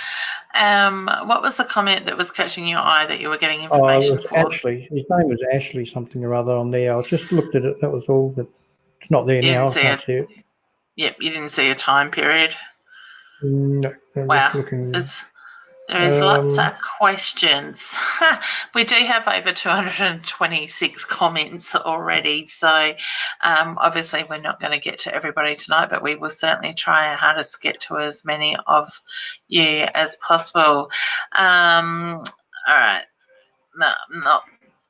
What was the comment that was catching your eye that you were getting information it was for? Ashley. His name was Ashley something or other on there. I just looked at it. That was all, but it's not there now. I can't see it. Yep, you didn't see a time period. No, wow, there is lots of questions. We do have over 226 comments already, so obviously we're not going to get to everybody tonight, but we will certainly try our hardest to get to as many of you as possible. All right, no, not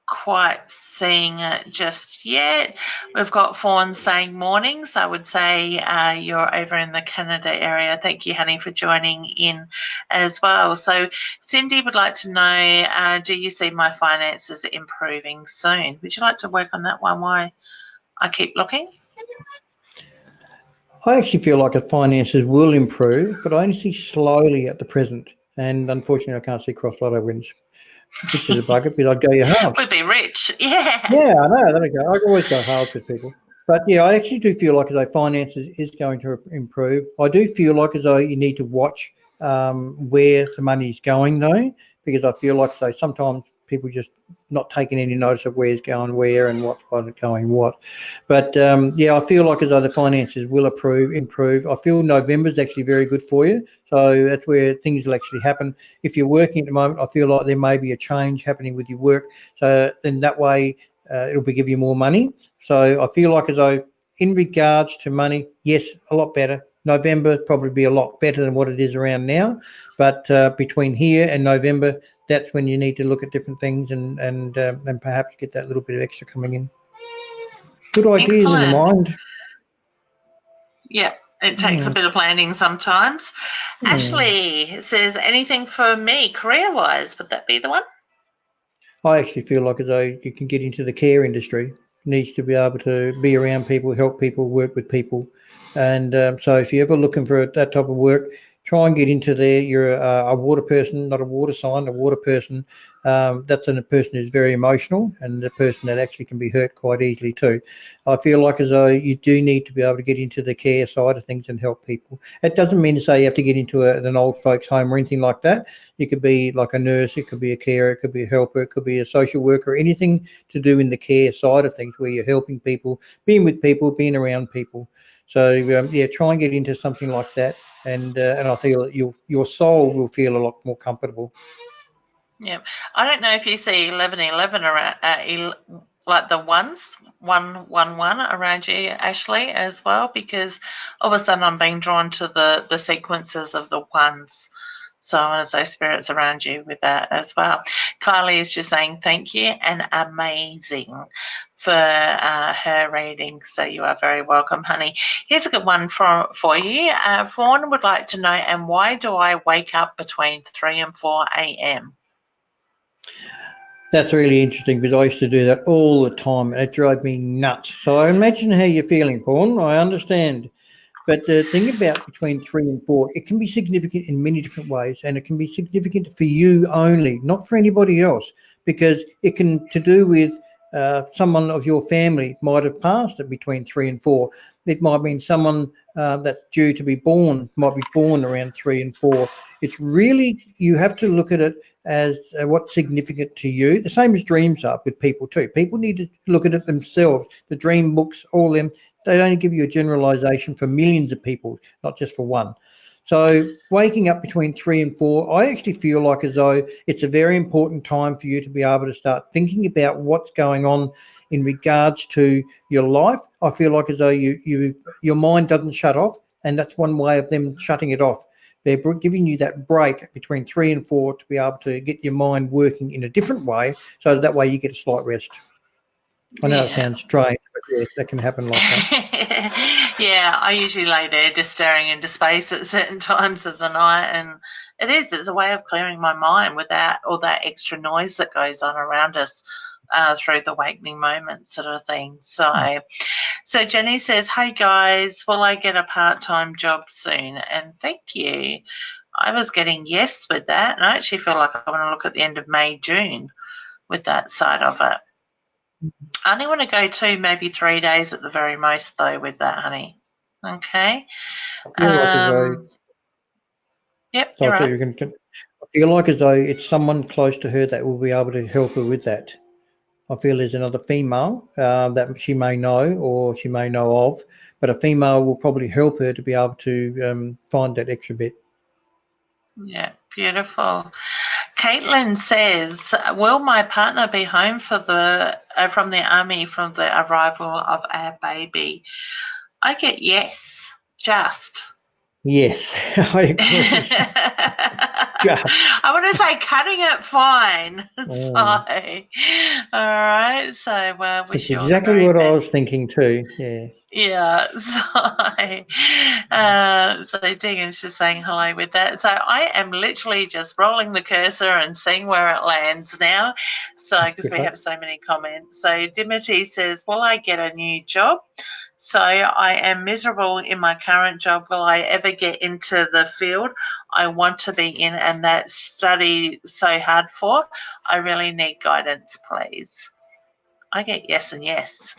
quite seeing it just yet. We've got Fawn saying morning, so I would say you're over in the Canada area. Thank you, honey, for joining in as well. So Cindy would like to know, do you see my finances improving soon? Would you like to work on that one while I keep looking? I actually feel like the finances will improve, but I only see slowly at the present. And unfortunately, I can't see cross lotto wins, which is a bugger, because I'd go your halves. We'd be rich, yeah. Yeah, I know. There we go. I always go halves with people. But yeah, I actually do feel like as though finances is going to improve. I do feel like as though you need to watch where the money's going though, because I feel like so sometimes people just not taking any notice of where's going where and what's going what. But yeah, I feel like as though the finances will improve. I feel November's actually very good for you. So that's where things will actually happen. If you're working at the moment, I feel like there may be a change happening with your work. So then that way it'll give you more money. So I feel like as though in regards to money, yes, a lot better. November probably be a lot better than what it is around now. But between here and November, that's when you need to look at different things and perhaps get that little bit of extra coming in. Good ideas in the mind. Yeah, it takes a bit of planning sometimes. Ashley says, anything for me career-wise? Would that be the one? I actually feel like as though you can get into the care industry. Needs to be able to be around people, help people, work with people. And so if you're ever looking for that type of work, try and get into there. You're a water person, not a water sign, a water person. That's a person who's very emotional and a person that actually can be hurt quite easily too. I feel like as though you do need to be able to get into the care side of things and help people. It doesn't mean to say you have to get into an old folks home or anything like that. You could be like a nurse, it could be a carer, it could be a helper, it could be a social worker, anything to do in the care side of things where you're helping people, being with people, being around people. So yeah, try and get into something like that. And I feel that your soul will feel a lot more comfortable. Yeah, I don't know if you see 1111 around, like the ones 111 around you, Ashley, as well, because all of a sudden I'm being drawn to the sequences of the ones. So I want to say spirits around you with that as well. Kylie is just saying thank you and amazing. for her reading. So you are very welcome, honey. Here's a good one for you. Fawn would like to know, and why do I wake up between 3 and 4 a.m.? That's really interesting because I used to do that all the time and it drove me nuts. So I imagine how you're feeling, Fawn. I understand. But the thing about between 3 and 4, it can be significant in many different ways, and it can be significant for you only, not for anybody else, because it can to do with someone of your family might have passed at between 3 and 4. It might mean someone that's due to be born might be born around 3 and 4. It's really, you have to look at it as what's significant to you. The same as dreams are with people too. People need to look at it themselves. The dream books, all them, they only give you a generalization for millions of people, not just for one. So waking up between 3 and 4, I actually feel like as though it's a very important time for you to be able to start thinking about what's going on in regards to your life. I feel like as though your mind doesn't shut off, and that's one way of them shutting it off. They're giving you that break between 3 and 4 to be able to get your mind working in a different way, so that way you get a slight rest. I know it sounds strange, but yeah, that can happen like that. Yeah, I usually lay there just staring into space at certain times of the night, and it's a way of clearing my mind without all that extra noise that goes on around us through the awakening moment sort of thing. So Jenny says, "Hey guys, will I get a part-time job soon?" And thank you. I was getting yes with that, and I actually feel like I want to look at the end of May, June with that side of it. I only want to go 2, maybe 3 days at the very most, though, with that, honey. Okay. Yep, you're right. I feel like as though it's someone close to her that will be able to help her with that. I feel there's another female that she may know or she may know of, but a female will probably help her to be able to find that extra bit. Yeah, beautiful. Caitlin says, "Will my partner be home from the army from the arrival of our baby?" I get yes, just. Yes, I agree. I want to say cutting it fine. So, all right. So, wish you all the exactly very what best. I was thinking too. Yeah. Yeah. So Deegan's just saying hello with that. So I am literally just rolling the cursor and seeing where it lands now. So because we have so many comments. So Dimity says, "Will I get a new job? So I am miserable in my current job. Will I ever get into the field I want to be in and that study so hard for? I really need guidance, please." I get yes and yes.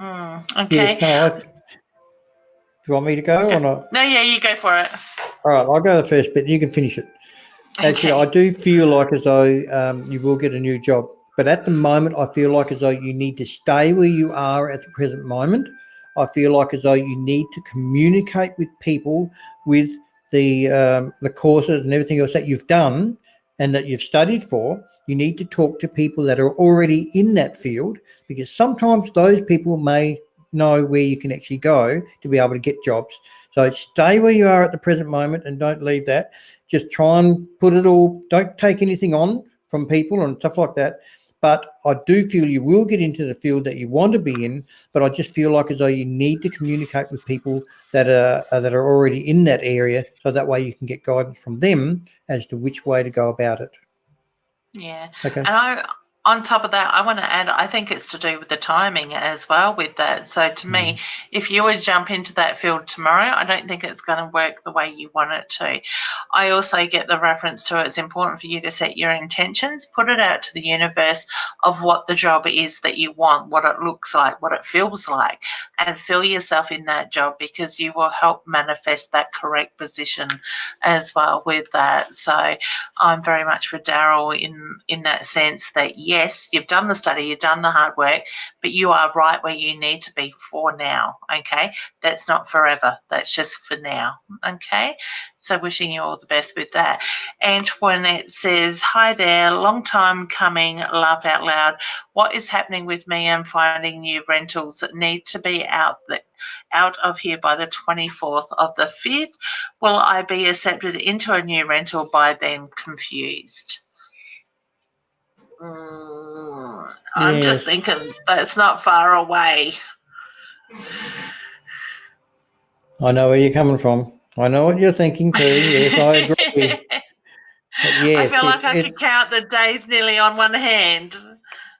Okay. Yes, no, do you want me to go or not? No, yeah, you go for it. All right, I'll go the first bit. You can finish it. Actually, I do feel like as though you will get a new job. But at the moment, I feel like as though you need to stay where you are at the present moment. I feel like as though you need to communicate with people with the courses and everything else that you've done and that you've studied for. You need to talk to people that are already in that field, because sometimes those people may know where you can actually go to be able to get jobs. So stay where you are at the present moment and don't leave that. Just try and don't take anything on from people and stuff like that. But I do feel you will get into the field that you want to be in, but I just feel like as though you need to communicate with people that are already in that area, so that way you can get guidance from them as to which way to go about it. Yeah. Okay. And on top of that, I want to add, I think it's to do with the timing as well with that. So to me, if you would jump into that field tomorrow, I don't think it's going to work the way you want it to. I also get the reference to it's important for you to set your intentions, put it out to the universe of what the job is that you want, what it looks like, what it feels like, and feel yourself in that job, because you will help manifest that correct position as well with that. So I'm very much for Daryl in that sense that, yes, you've done the study, you've done the hard work, but you are right where you need to be for now, okay? That's not forever. That's just for now, okay? So wishing you all the best with that. Antoinette says, "Hi there, long time coming, laugh out loud. What is happening with me and finding new rentals that need to be out of here by the 24th of the 5th? Will I be accepted into a new rental by then? Confused." I'm just thinking that's not far away. I know where you're coming from. I know what you're thinking too. Yes, I agree. But yes, I feel like I could count the days nearly on one hand.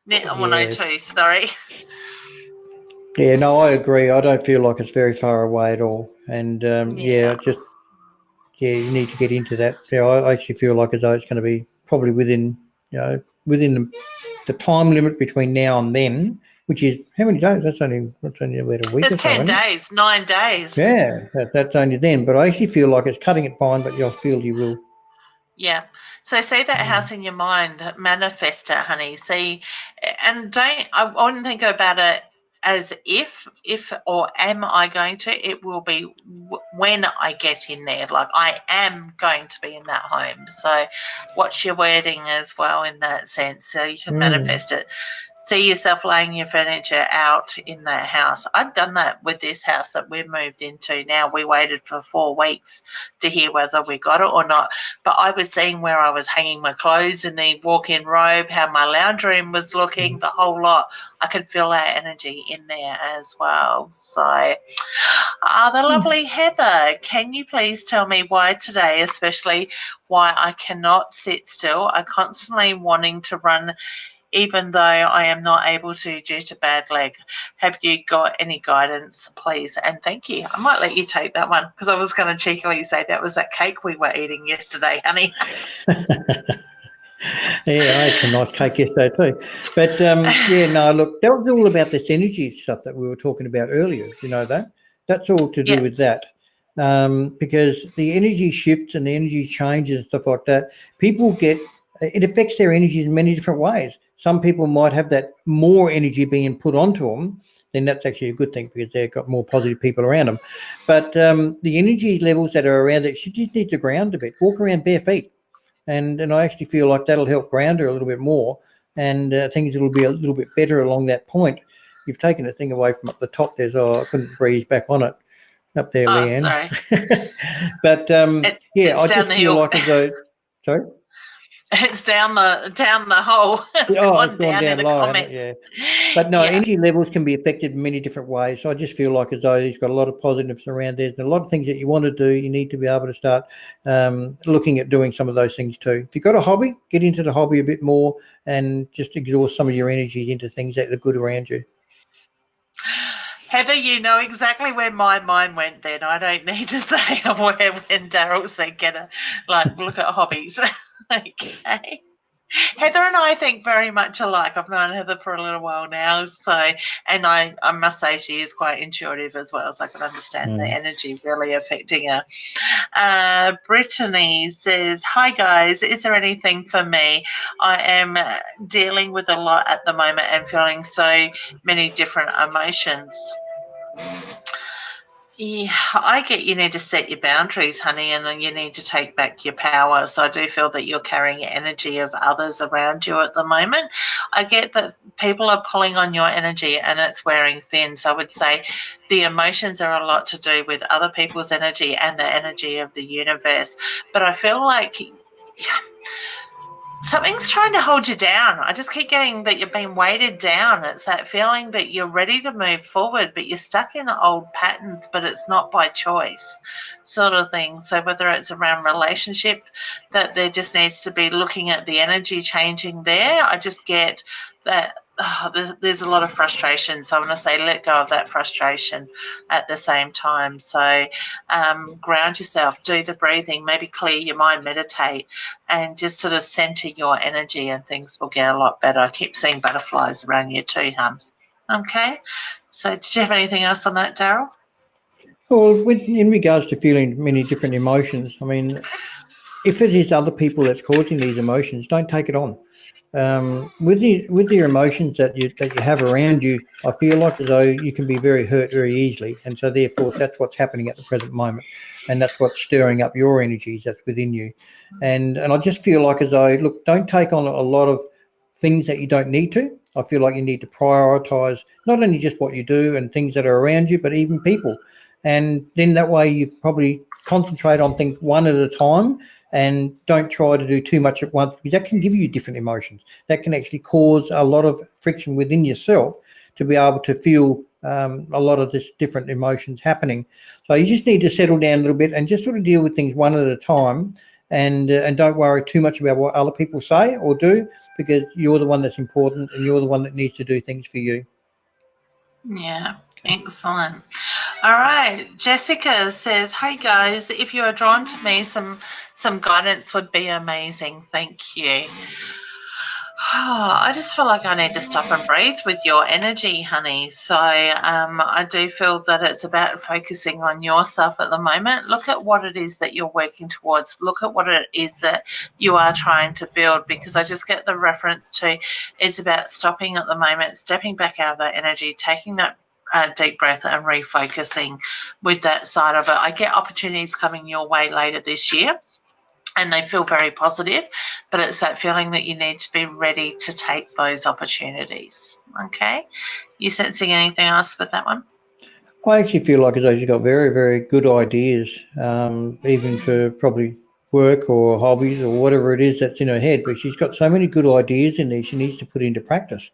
Yes. Two, sorry. Yeah, no, I agree. I don't feel like it's very far away at all. And you need to get into that. Yeah, I actually feel like as though it's going to be probably within the time limit between now and then, which is how many days? That's only about a week or It's so. 10 days, 9 days. Yeah, that's only then. But I actually feel like it's cutting it fine, but I feel you will. Yeah. So see that house in your mind, manifest it, honey. See, and I wouldn't think about it as if or am I going to. It will be when I get in there. Like I am going to be in that home. So watch your wording as well in that sense, so you can manifest it. See yourself laying your furniture out in that house. I'd done that with this house that we've moved into now. We waited for 4 weeks to hear whether we got it or not. But I was seeing where I was hanging my clothes in the walk-in robe, how my lounge room was looking, the whole lot. I could feel that energy in there as well. So, the lovely Heather, can you please tell me why today, especially why I cannot sit still? I constantly wanting to run even though I am not able to due to bad leg. Have you got any guidance, please? And thank you. I might let you take that one because I was going to cheekily say that was that cake we were eating yesterday, honey. Yeah, I had some nice cake yesterday too. But look, that was all about this energy stuff that we were talking about earlier. You know that? That's all to do with that. Because the energy shifts and the energy changes and stuff like that, it affects their energy in many different ways. Some people might have that more energy being put onto them, then that's actually a good thing because they've got more positive people around them. But the energy levels that are around it, she just needs to ground a bit, walk around bare feet. And I actually feel like that'll help ground her a little bit more, and things will be a little bit better along that point. You've taken the thing away from up the top there, so I couldn't breathe back on it up there, Leanne. Sorry. But I just feel like as though. Sorry. It's down the hole. It's gone down low, hasn't it? Yeah. But no, energy levels can be affected in many different ways. So I just feel like as though he's got a lot of positives around there. There's a lot of things that you want to do. You need to be able to start looking at doing some of those things too. If you've got a hobby, get into the hobby a bit more and just exhaust some of your energy into things that are good around you. Heather, you know exactly where my mind went then. I don't need to say where when Daryl said look at hobbies. Okay. Heather and I think very much alike. I've known Heather for a little while now, and I must say she is quite intuitive as well, so I can understand the energy really affecting her. Brittany says, hi guys, is there anything for me? I am dealing with a lot at the moment and feeling so many different emotions. Yeah, I get you need to set your boundaries, honey, and then you need to take back your power. So I do feel that you're carrying energy of others around you at the moment. I get that people are pulling on your energy and it's wearing thin. So I would say the emotions are a lot to do with other people's energy and the energy of the universe. But I feel like something's trying to hold you down. I just keep getting that you're being weighted down. It's that feeling that you're ready to move forward, but you're stuck in old patterns, but it's not by choice sort of thing. So whether it's around relationship, that there just needs to be looking at the energy changing there. I just get that there's a lot of frustration. So I want to say let go of that frustration at the same time. So ground yourself, do the breathing, maybe clear your mind, meditate, and just sort of center your energy and things will get a lot better. I keep seeing butterflies around you too, hon. Okay. So did you have anything else on that, Daryl? Well, in regards to feeling many different emotions, I mean, if it is other people that's causing these emotions, don't take it on. With your emotions that you have around you, I feel like as though you can be very hurt very easily, and so therefore that's what's happening at the present moment, and that's what's stirring up your energies that's within you, and I just feel like as though look, don't take on a lot of things that you don't need to. I feel like you need to prioritize not only just what you do and things that are around you, but even people, and then that way you probably concentrate on things one at a time, and don't try to do too much at once, because that can give you different emotions. That can actually cause a lot of friction within yourself to be able to feel a lot of this different emotions happening. So you just need to settle down a little bit and just sort of deal with things one at a time, and don't worry too much about what other people say or do, because you're the one that's important and you're the one that needs to do things for you. Yeah, excellent. All right, Jessica says, "Hey guys, if you are drawn to me, some guidance would be amazing. Thank you." I just feel like I need to stop and breathe with your energy, honey. So I do feel that it's about focusing on yourself at the moment. Look at what it is that you're working towards. Look at what it is that you are trying to build, because I just get the reference to it's about stopping at the moment, stepping back out of that energy, taking that deep breath and refocusing with that side of it. I get opportunities coming your way later this year, and they feel very positive, but it's that feeling that you need to be ready to take those opportunities. Okay? You sensing anything else with that one? I actually feel like she's got very, very good ideas, even for probably work or hobbies or whatever it is that's in her head. But she's got so many good ideas in there she needs to put into practice,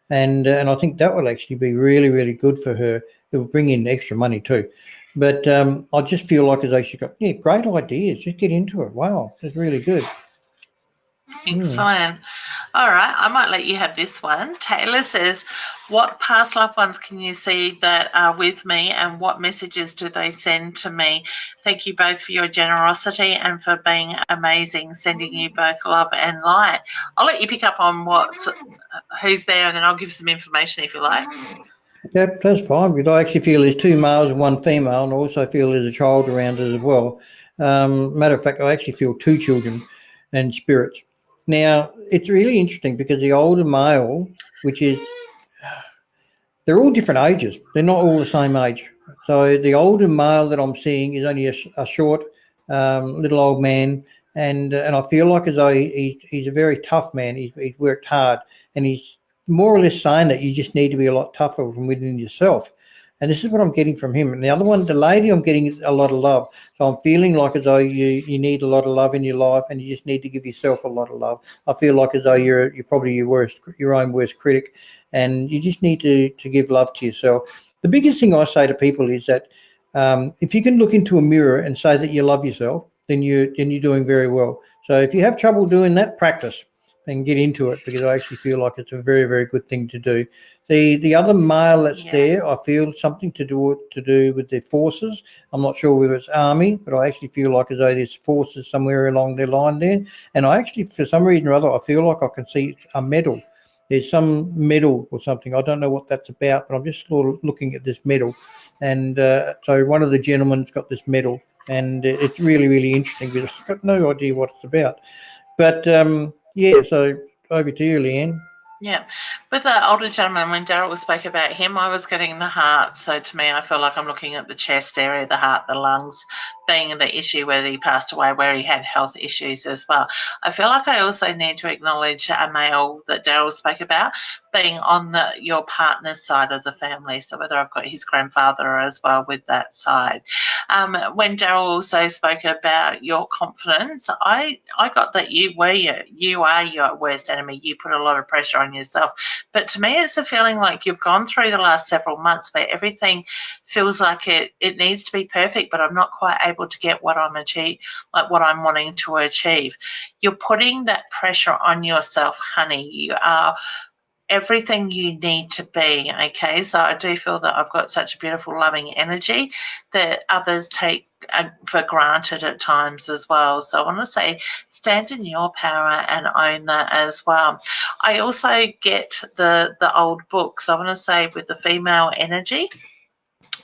and I think that will actually be really, really good for her. It will bring in extra money too. But I just feel like she's got great ideas. Just get into it. Wow, that's really good. Excellent. All right, I might let you have this one. Taylor says, "What past loved ones can you see that are with me, and what messages do they send to me? Thank you both for your generosity and for being amazing. Sending you both love and light." I'll let you pick up on who's there, and then I'll give some information if you like. Yep, that's fine, because I actually feel there's two males and one female, and I also feel there's a child around us as well. Matter of fact, I actually feel two children and spirits. Now, it's really interesting because the older male, which is, they're all different ages. They're not all the same age. So the older male that I'm seeing is only a short, little old man, and I feel like as though he's a very tough man. He's worked hard, and he's more or less saying that you just need to be a lot tougher from within yourself. And this is what I'm getting from him. And the other one, the lady, I'm getting a lot of love. So I'm feeling like as though you need a lot of love in your life, and you just need to give yourself a lot of love. I feel like as though you're probably your own worst critic, and you just need to give love to yourself. The biggest thing I say to people is that if you can look into a mirror and say that you love yourself, then you're doing very well. So if you have trouble doing that, practice and get into it, because I actually feel like it's a very, very good thing to do. The other male that's there, I feel something to do with their forces. I'm not sure whether it's army, but I actually feel like as though there's forces somewhere along their line there. And I actually, for some reason or other, I feel like I can see a medal. There's some medal or something. I don't know what that's about, but I'm just sort of looking at this medal. And so one of the gentlemen's got this medal, and it's really, really interesting, because I've got no idea what it's about. But yeah, so over to you, Leanne. Yeah. With the older gentleman, when Daryl spoke about him, I was getting the heart. So to me, I feel like I'm looking at the chest area, the heart, the lungs, being the issue where he passed away, where he had health issues as well. I feel like I also need to acknowledge a male that Daryl spoke about being on your partner's side of the family. So whether I've got his grandfather as well with that side. When Daryl also spoke about your confidence, I got that you are your worst enemy. You put a lot of pressure on yourself. But to me, it's a feeling like you've gone through the last several months where everything feels like it needs to be perfect, but I'm not quite able to get what I'm wanting to achieve. You're putting that pressure on yourself, honey. You are everything you need to be. Okay, so I do feel that I've got such a beautiful, loving energy that others take for granted at times as well. So I want to say, stand in your power and own that as well. I also get the old books. I want to say, with the female energy,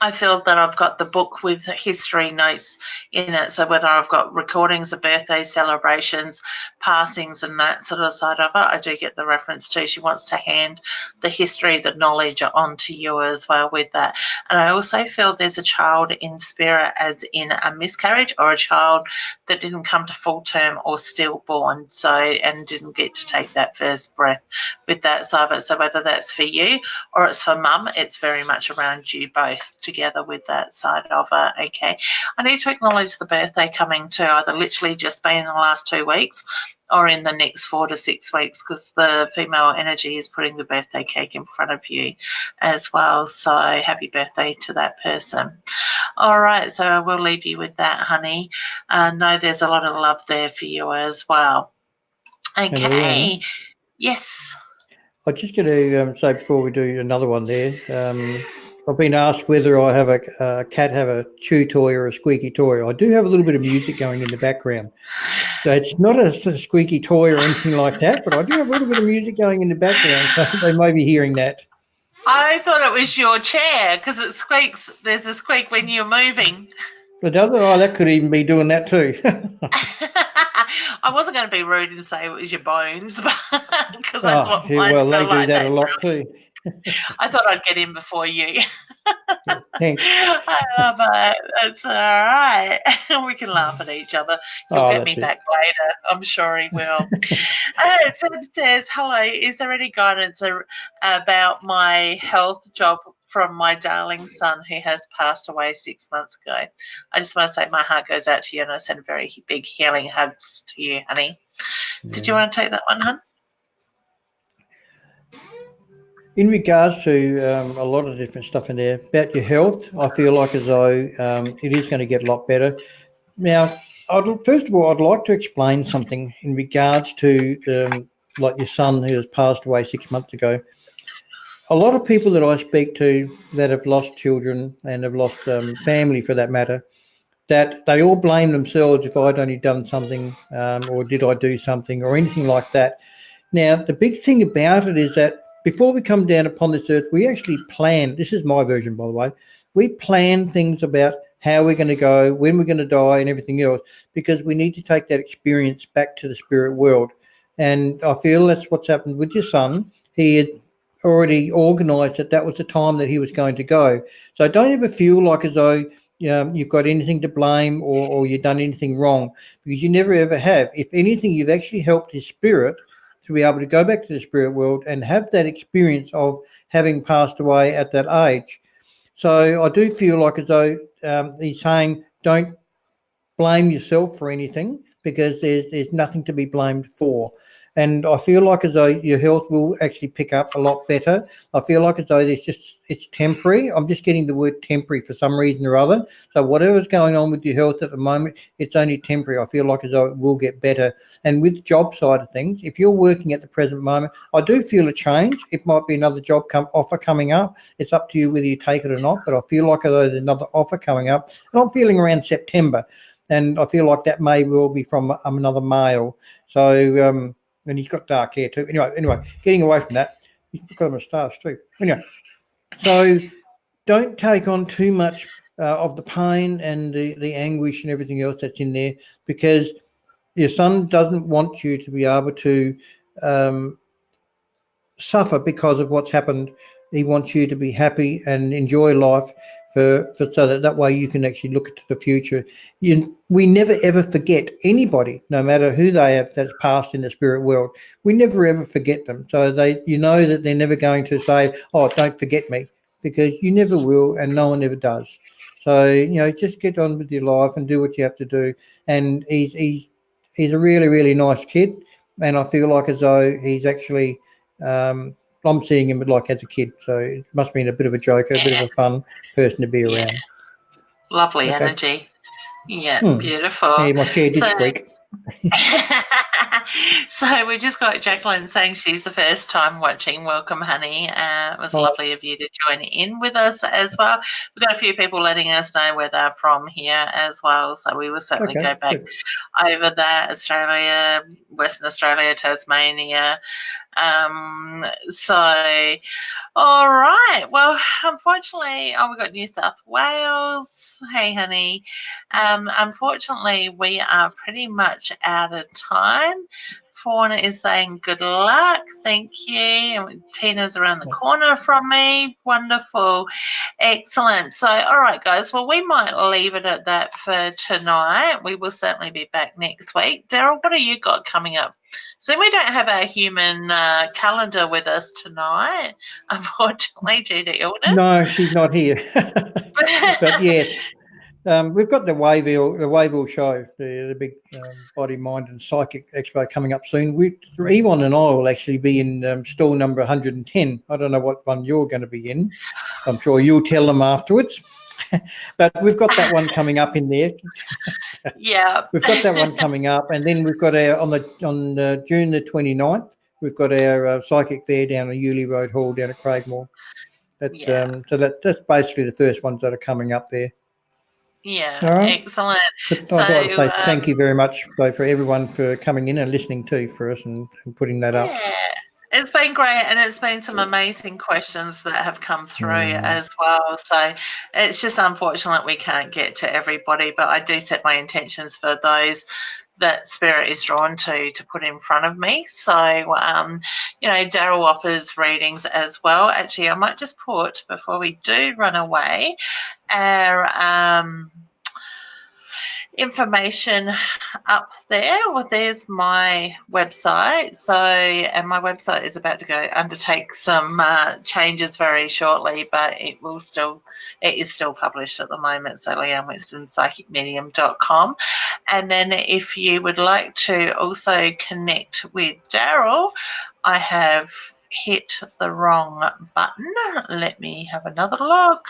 I feel that I've got the book with history notes in it. So whether I've got recordings of birthday celebrations, passings, and that sort of side of it, I do get the reference to. She wants to hand the history, the knowledge on to you as well with that. And I also feel there's a child in spirit, as in a miscarriage or a child that didn't come to full term or stillborn, and didn't get to take that first breath with that side of it. So whether that's for you or it's for mum, it's very much around you both to together with that side of it. Okay, I need to acknowledge the birthday coming too, either literally just been in the last 2 weeks or in the next 4 to 6 weeks, because the female energy is putting the birthday cake in front of you as well. So happy birthday to that person. All right, so I will leave you with that, honey. Know there's a lot of love there for you as well. Okay. Yes. I'm just going to say before we do another one there, I've been asked whether I have a cat have a chew toy or a squeaky toy. I do have a little bit of music going in the background. So it's not a squeaky toy or anything like that, but I do have a little bit of music going in the background, so they may be hearing that. I thought it was your chair because it squeaks. There's a squeak when you're moving. But that could even be doing that too. I wasn't going to be rude and say it was your bones, because that's what mine well, they feel do like that a lot too. I thought I'd get in before you. Thanks. I love it. It's all right. We can laugh at each other. He'll get me back later. I'm sure he will. Tim says, hello, is there any guidance about my health job from my darling son who has passed away 6 months ago? I just want to say my heart goes out to you, and I send very big healing hugs to you, honey. Yeah. Did you want to take that one, hon? In regards to a lot of different stuff in there about your health, I feel like as though it is going to get a lot better. Now, first of all, I'd like to explain something in regards to like your son who has passed away 6 months ago. A lot of people that I speak to that have lost children and have lost family for that matter, that they all blame themselves if I'd only done something or did I do something or anything like that. Now, the big thing about it is that before we come down upon this earth, we actually plan. This is my version, by the way. We plan things about how we're going to go, when we're going to die and everything else, because we need to take that experience back to the spirit world. And I feel that's what's happened with your son. He had already organised that was the time that he was going to go. So don't ever feel like as though you've got anything to blame or you've done anything wrong, because you never ever have. If anything, you've actually helped his spirit to be able to go back to the spirit world and have that experience of having passed away at that age. So I do feel like as though he's saying don't blame yourself for anything, because there's nothing to be blamed for. And I feel like as though your health will actually pick up a lot better. I feel like as though it's temporary. I'm just getting the word temporary for some reason or other. So whatever's going on with your health at the moment, it's only temporary. I feel like as though it will get better. And with the job side of things, if you're working at the present moment, I do feel a change. It might be another job offer coming up. It's up to you whether you take it or not. But I feel like as though there's another offer coming up. And I'm feeling around September. And I feel like that may well be from another male. So, and he's got dark hair too. Anyway, getting away from that, he's got a moustache too. Anyway, so don't take on too much of the pain and the anguish and everything else that's in there, because your son doesn't want you to be able to suffer because of what's happened. He wants you to be happy and enjoy life so that way you can actually look to the future. We never ever forget anybody, no matter who they have that's passed in the spirit world. We never ever forget them. So that they're never going to say, "Oh, don't forget me," because you never will, and no one ever does. So just get on with your life and do what you have to do. And he's a really, really nice kid, and I feel like as though he's actually. I'm seeing him like as a kid, so it must have been a bit of a joker, a bit of a fun person to be around. Lovely energy. Yeah, beautiful. Yeah, my chair did squeak. So we just got Jacqueline saying she's the first time watching. Welcome, honey. It was lovely of you to join in with us as well. We've got a few people letting us know where they're from here as well, so we will certainly go back over that. Australia, Western Australia, Tasmania. So, all right. Well, unfortunately, we've got New South Wales. Hey, honey. Unfortunately, we are pretty much out of time. Fauna is saying good luck. Thank you. And Tina's around the corner from me. Wonderful. Excellent. So, all right, guys. Well, we might leave it at that for tonight. We will certainly be back next week. Daryl, what have you got coming up So we don't have our human calendar with us tonight, unfortunately, due to illness. No, she's not here. But yes, we've got the Wayville show, the big body, mind and psychic expo coming up soon. Yvonne and I will actually be in stall number 110. I don't know what one you're going to be in. I'm sure you'll tell them afterwards. But we've got that one coming up in there. Yeah. We've got that one coming up. And then we've got our, on June the 29th, we've got our psychic fair down at Ewley Road Hall down at Craigmore. So that's basically the first ones that are coming up there. Yeah, right. Excellent. I'd like to say thank you very much for everyone for coming in and listening too for us and putting that up. It's been great, and it's been some amazing questions that have come through as well. So it's just unfortunate we can't get to everybody, but I do set my intentions for those that Spirit is drawn to put in front of me. So, Daryl offers readings as well. Actually, I might just put, before we do run away, our information up there. Well, there's my website. So, and my website is about to undertake some changes very shortly, but it is still published at the moment. So leannewinstonpsychicmedium.com. And then if you would like to also connect with Daryl, I have hit the wrong button. Let me have another look.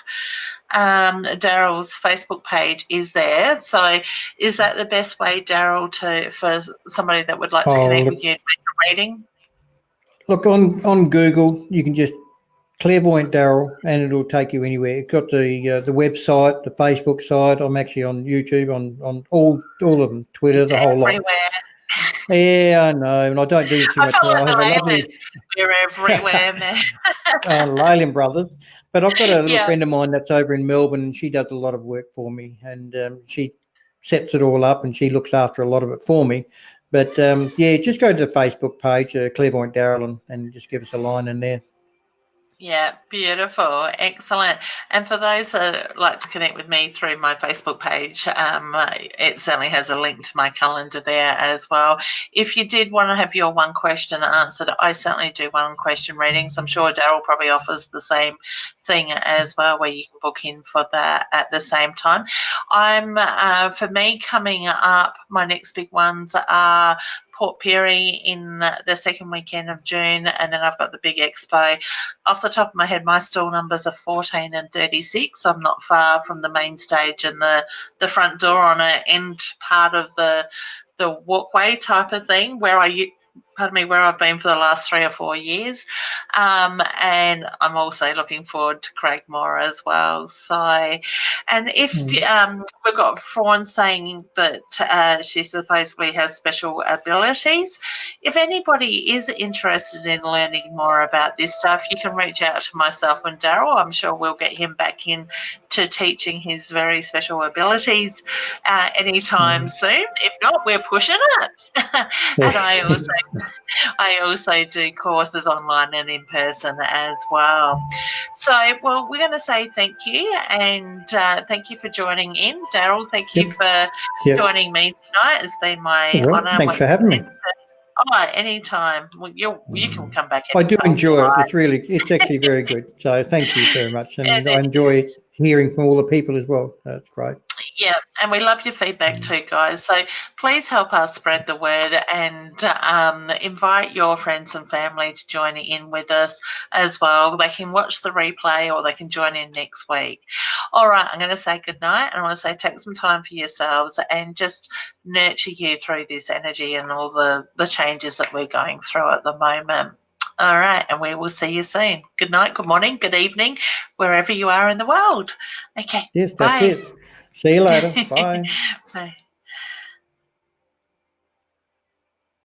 Daryl's Facebook page is there. So is that the best way, Daryl, for somebody that would like to connect with you and make a reading? Look, on Google, you can just Clairvoyant Daryl and it'll take you anywhere. It's got the website, the Facebook side. I'm actually on YouTube, on all of them, Twitter, the whole lot. Yeah, I know, and I don't do too much more. I have a lovely... We're everywhere, man. Leyland Brothers. But I've got a little friend of mine that's over in Melbourne, and she does a lot of work for me, and she sets it all up, and she looks after a lot of it for me. But, just go to the Facebook page, Clairvoyant Daryl, and just give us a line in there. Yeah, beautiful. Excellent. And for those that like to connect with me through my Facebook page, it certainly has a link to my calendar there as well. If you did want to have your one question answered, I certainly do one question readings. I'm sure Daryl probably offers the same thing as well, where you can book in for that at the same time. For me, coming up, my next big ones are Port Pirie in the second weekend of June, and then I've got the big expo. Off the top of my head, my stall numbers are 14 and 36. I'm not far from the main stage and the front door on an end part of the walkway type of thing where where I've been for the last 3 or 4 years. And I'm also looking forward to Craigmore as well. So, and if we've got Fawn saying that she supposedly has special abilities, if anybody is interested in learning more about this stuff, you can reach out to myself and Daryl. I'm sure we'll get him back in to teaching his very special abilities anytime soon. If not, we're pushing it. And I also do courses online and in person as well. So, well, we're going to say thank you, and thank you for joining in. Daryl, thank you for joining me tonight. It's been my honour. Thanks for having me. Oh, anytime. Well, you can come back. I do enjoy it. It's actually very good. So thank you very much. And I enjoy hearing from all the people as well. That's great. Yeah, and we love your feedback too, guys. So please help us spread the word and invite your friends and family to join in with us as well. They can watch the replay or they can join in next week. All right, I'm going to say good night, and I want to say take some time for yourselves and just nurture you through this energy and all the changes that we're going through at the moment. All right, and we will see you soon. Good night, good morning, good evening, wherever you are in the world. Okay, yes, that's it. See you later. Bye. Bye.